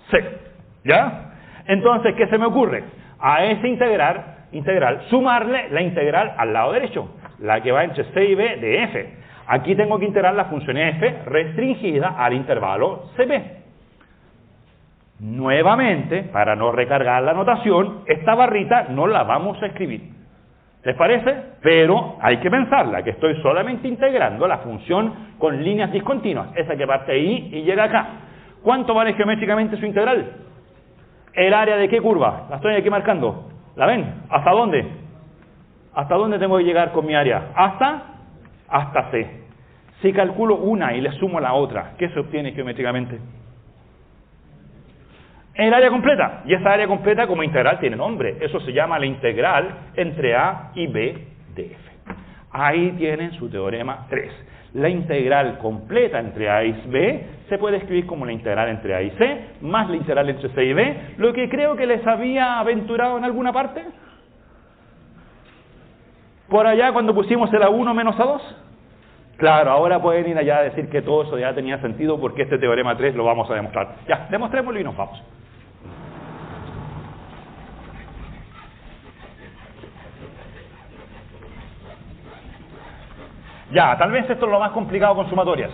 C. ¿Ya? Entonces, ¿qué se me ocurre? A esa integral, sumarle la integral al lado derecho, la que va entre C y B de f. Aquí tengo que integrar la función f restringida al intervalo CB. Nuevamente, para no recargar la notación, esta barrita no la vamos a escribir. ¿Les parece? Pero hay que pensarla, que estoy solamente integrando la función con líneas discontinuas, esa que parte ahí y llega acá. ¿Cuánto vale geométricamente su integral? ¿El área de qué curva? La estoy aquí marcando. ¿La ven? ¿Hasta dónde? ¿Hasta dónde tengo que llegar con mi área? Hasta C. Si calculo una y le sumo la otra, ¿qué se obtiene geométricamente? El área completa. Y esa área completa como integral tiene nombre. Eso se llama la integral entre A y B de f. Ahí tienen su teorema 3. La integral completa entre A y B se puede escribir como la integral entre A y C, más la integral entre C y B, lo que creo que les había aventurado en alguna parte. Por allá cuando pusimos el A1 menos A2. Claro, ahora pueden ir allá a decir que todo eso ya tenía sentido porque este teorema 3 lo vamos a demostrar. Ya, demostrémoslo y nos vamos. Ya, tal vez esto es lo más complicado con sumatorias.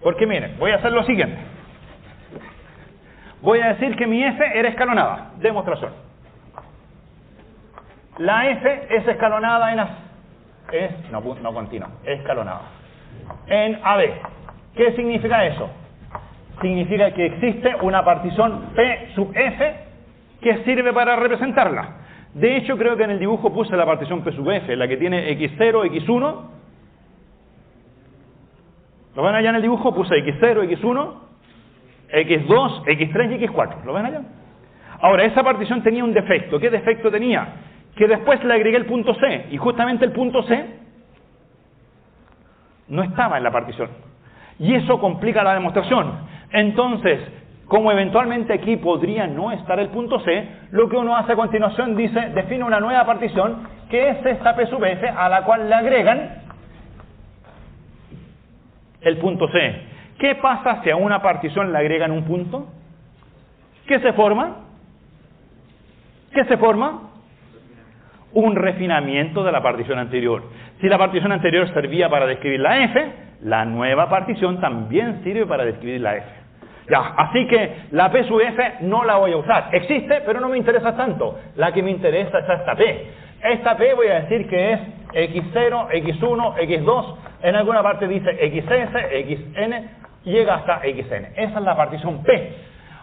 Porque miren, voy a hacer lo siguiente. Voy a decir que mi f era escalonada. Demostración. La f es escalonada en no continua, es escalonada. En AB. ¿Qué significa eso? Significa que existe una partición P sub f que sirve para representarla. De hecho, creo que en el dibujo puse la partición P sub f, la que tiene x0, x1. ¿Lo ven allá en el dibujo? Puse x0, x1, x2, x3 y x4. ¿Lo ven allá? Ahora, esa partición tenía un defecto. ¿Qué defecto tenía? Que después le agregué el punto C, y justamente el punto C no estaba en la partición. Y eso complica la demostración. Entonces, como eventualmente aquí podría no estar el punto C, lo que uno hace a continuación dice, define una nueva partición, que es esta P sub f, a la cual le agregan el punto C. ¿Qué pasa si a una partición le agregan un punto? ¿Qué se forma? ¿Qué se forma? Un refinamiento de la partición anterior. Si la partición anterior servía para describir la f, la nueva partición también sirve para describir la f. Ya, así que la P sub f no la voy a usar. Existe, pero no me interesa tanto. La que me interesa es esta P. Esta P voy a decir que es x0, x1, x2. En alguna parte dice xs, xn, llega hasta xn. Esa es la partición P.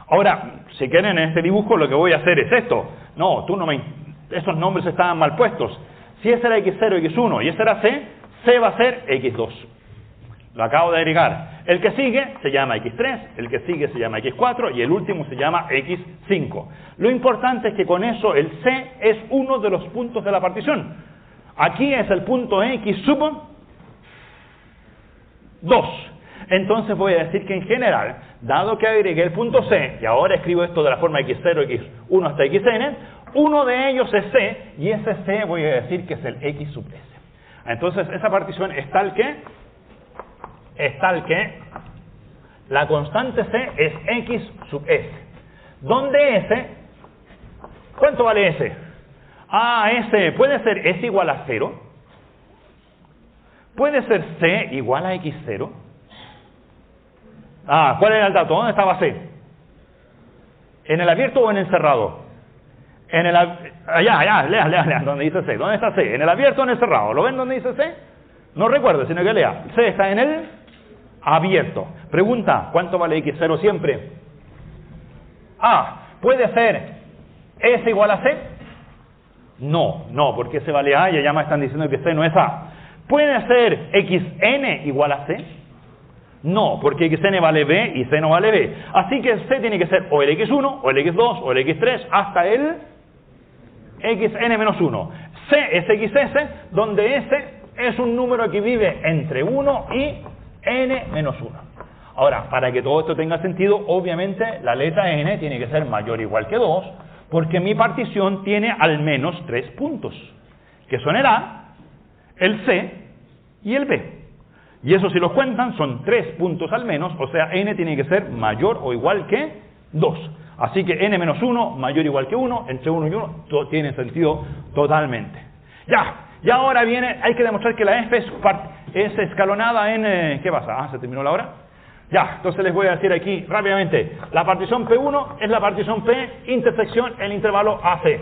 Ahora, si quieren en este dibujo lo que voy a hacer es esto. No, esos nombres estaban mal puestos. Si ese era x0, x1 y ese era c, c va a ser x2. Lo acabo de agregar. El que sigue se llama x3, el que sigue se llama x4 y el último se llama x5. Lo importante es que con eso el c es uno de los puntos de la partición. Aquí es el punto x sub 2. Entonces voy a decir que en general, dado que agregué el punto c, y ahora escribo esto de la forma x0, x1 hasta xn, uno de ellos es c, y ese c voy a decir que es el x sub s. Entonces esa partición es tal que la constante c es x sub s. ¿Dónde s? ¿Cuánto vale s? S puede ser s igual a 0. Puede ser c igual a x0. ¿Cuál era el dato? ¿Dónde estaba c? ¿En el abierto o en el cerrado? Lea, donde dice c. ¿Dónde está c? ¿En el abierto o en el cerrado? ¿Lo ven donde dice c? No recuerdo, sino que lea. C está en el abierto. Pregunta, ¿cuánto vale x0 siempre? ¿Puede ser S igual a C? No, porque S vale A y allá me están diciendo que C no es A. ¿Puede ser XN igual a C? No, porque XN vale B y C no vale B. Así que C tiene que ser o el X1, o el X2, o el X3, hasta el XN-1. C es XS, donde S es un número que vive entre 1 y N-1. Ahora, para que todo esto tenga sentido, obviamente la letra N tiene que ser mayor o igual que 2, porque mi partición tiene al menos 3 puntos, que son el A, el C y el B. Y eso si los cuentan son 3 puntos al menos, o sea, N tiene que ser mayor o igual que 2. Así que N-1 mayor o igual que 1, entre 1 y 1, todo tiene sentido totalmente. Y ahora viene, hay que demostrar que la F es escalonada en... ¿qué pasa? ¿Se terminó la hora? Entonces les voy a decir aquí rápidamente. La partición P1 es la partición P intersección el intervalo AC.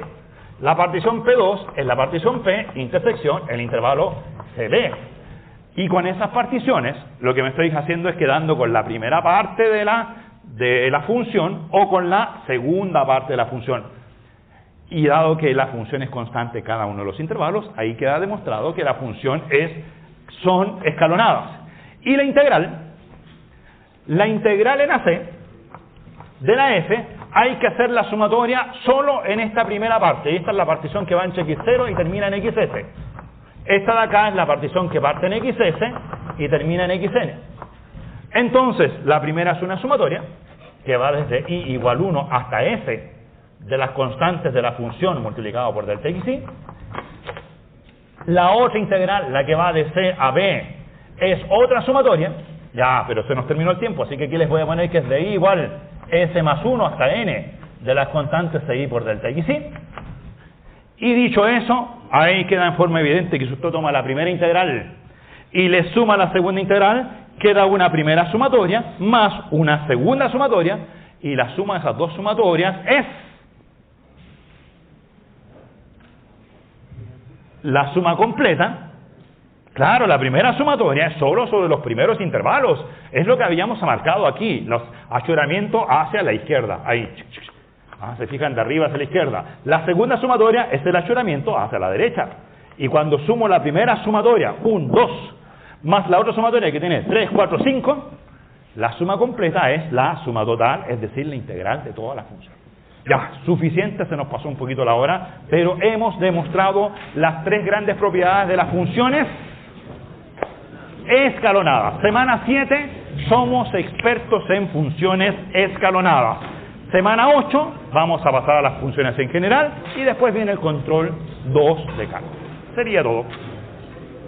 La partición P2 es la partición P intersección el intervalo CB. Y con esas particiones, lo que me estoy haciendo es quedando con la primera parte de la función o con la segunda parte de la función. Y dado que la función es constante en cada uno de los intervalos, ahí queda demostrado que la función son escalonadas. Y la integral en AC de la F hay que hacer la sumatoria solo en esta primera parte. Y esta es la partición que va entre X0 y termina en XS. Esta de acá es la partición que parte en XS y termina en XN. Entonces, la primera es una sumatoria que va desde I igual 1 hasta F de las constantes de la función multiplicado por delta XI. La otra integral, la que va de C a B, es otra sumatoria. Pero se nos terminó el tiempo, así que aquí les voy a poner que es de I igual S más 1 hasta N de las constantes de I por delta XI. Y dicho eso, ahí queda en forma evidente que si usted toma la primera integral y le suma la segunda integral, queda una primera sumatoria más una segunda sumatoria, y la suma de esas dos sumatorias es la suma completa. Claro, la primera sumatoria es solo sobre los primeros intervalos. Es lo que habíamos marcado aquí, los achoramientos hacia la izquierda. Ahí. Se fijan de arriba hacia la izquierda. La segunda sumatoria es el achoramiento hacia la derecha. Y cuando sumo la primera sumatoria, 1, 2, más la otra sumatoria que tiene 3, 4, 5, la suma completa es la suma total, es decir, la integral de toda la función. Suficiente, se nos pasó un poquito la hora, pero hemos demostrado las 3 grandes propiedades de las funciones escalonadas. Semana 7, somos expertos en funciones escalonadas. Semana 8, vamos a pasar a las funciones en general y después viene el control 2 de cálculo. Sería todo.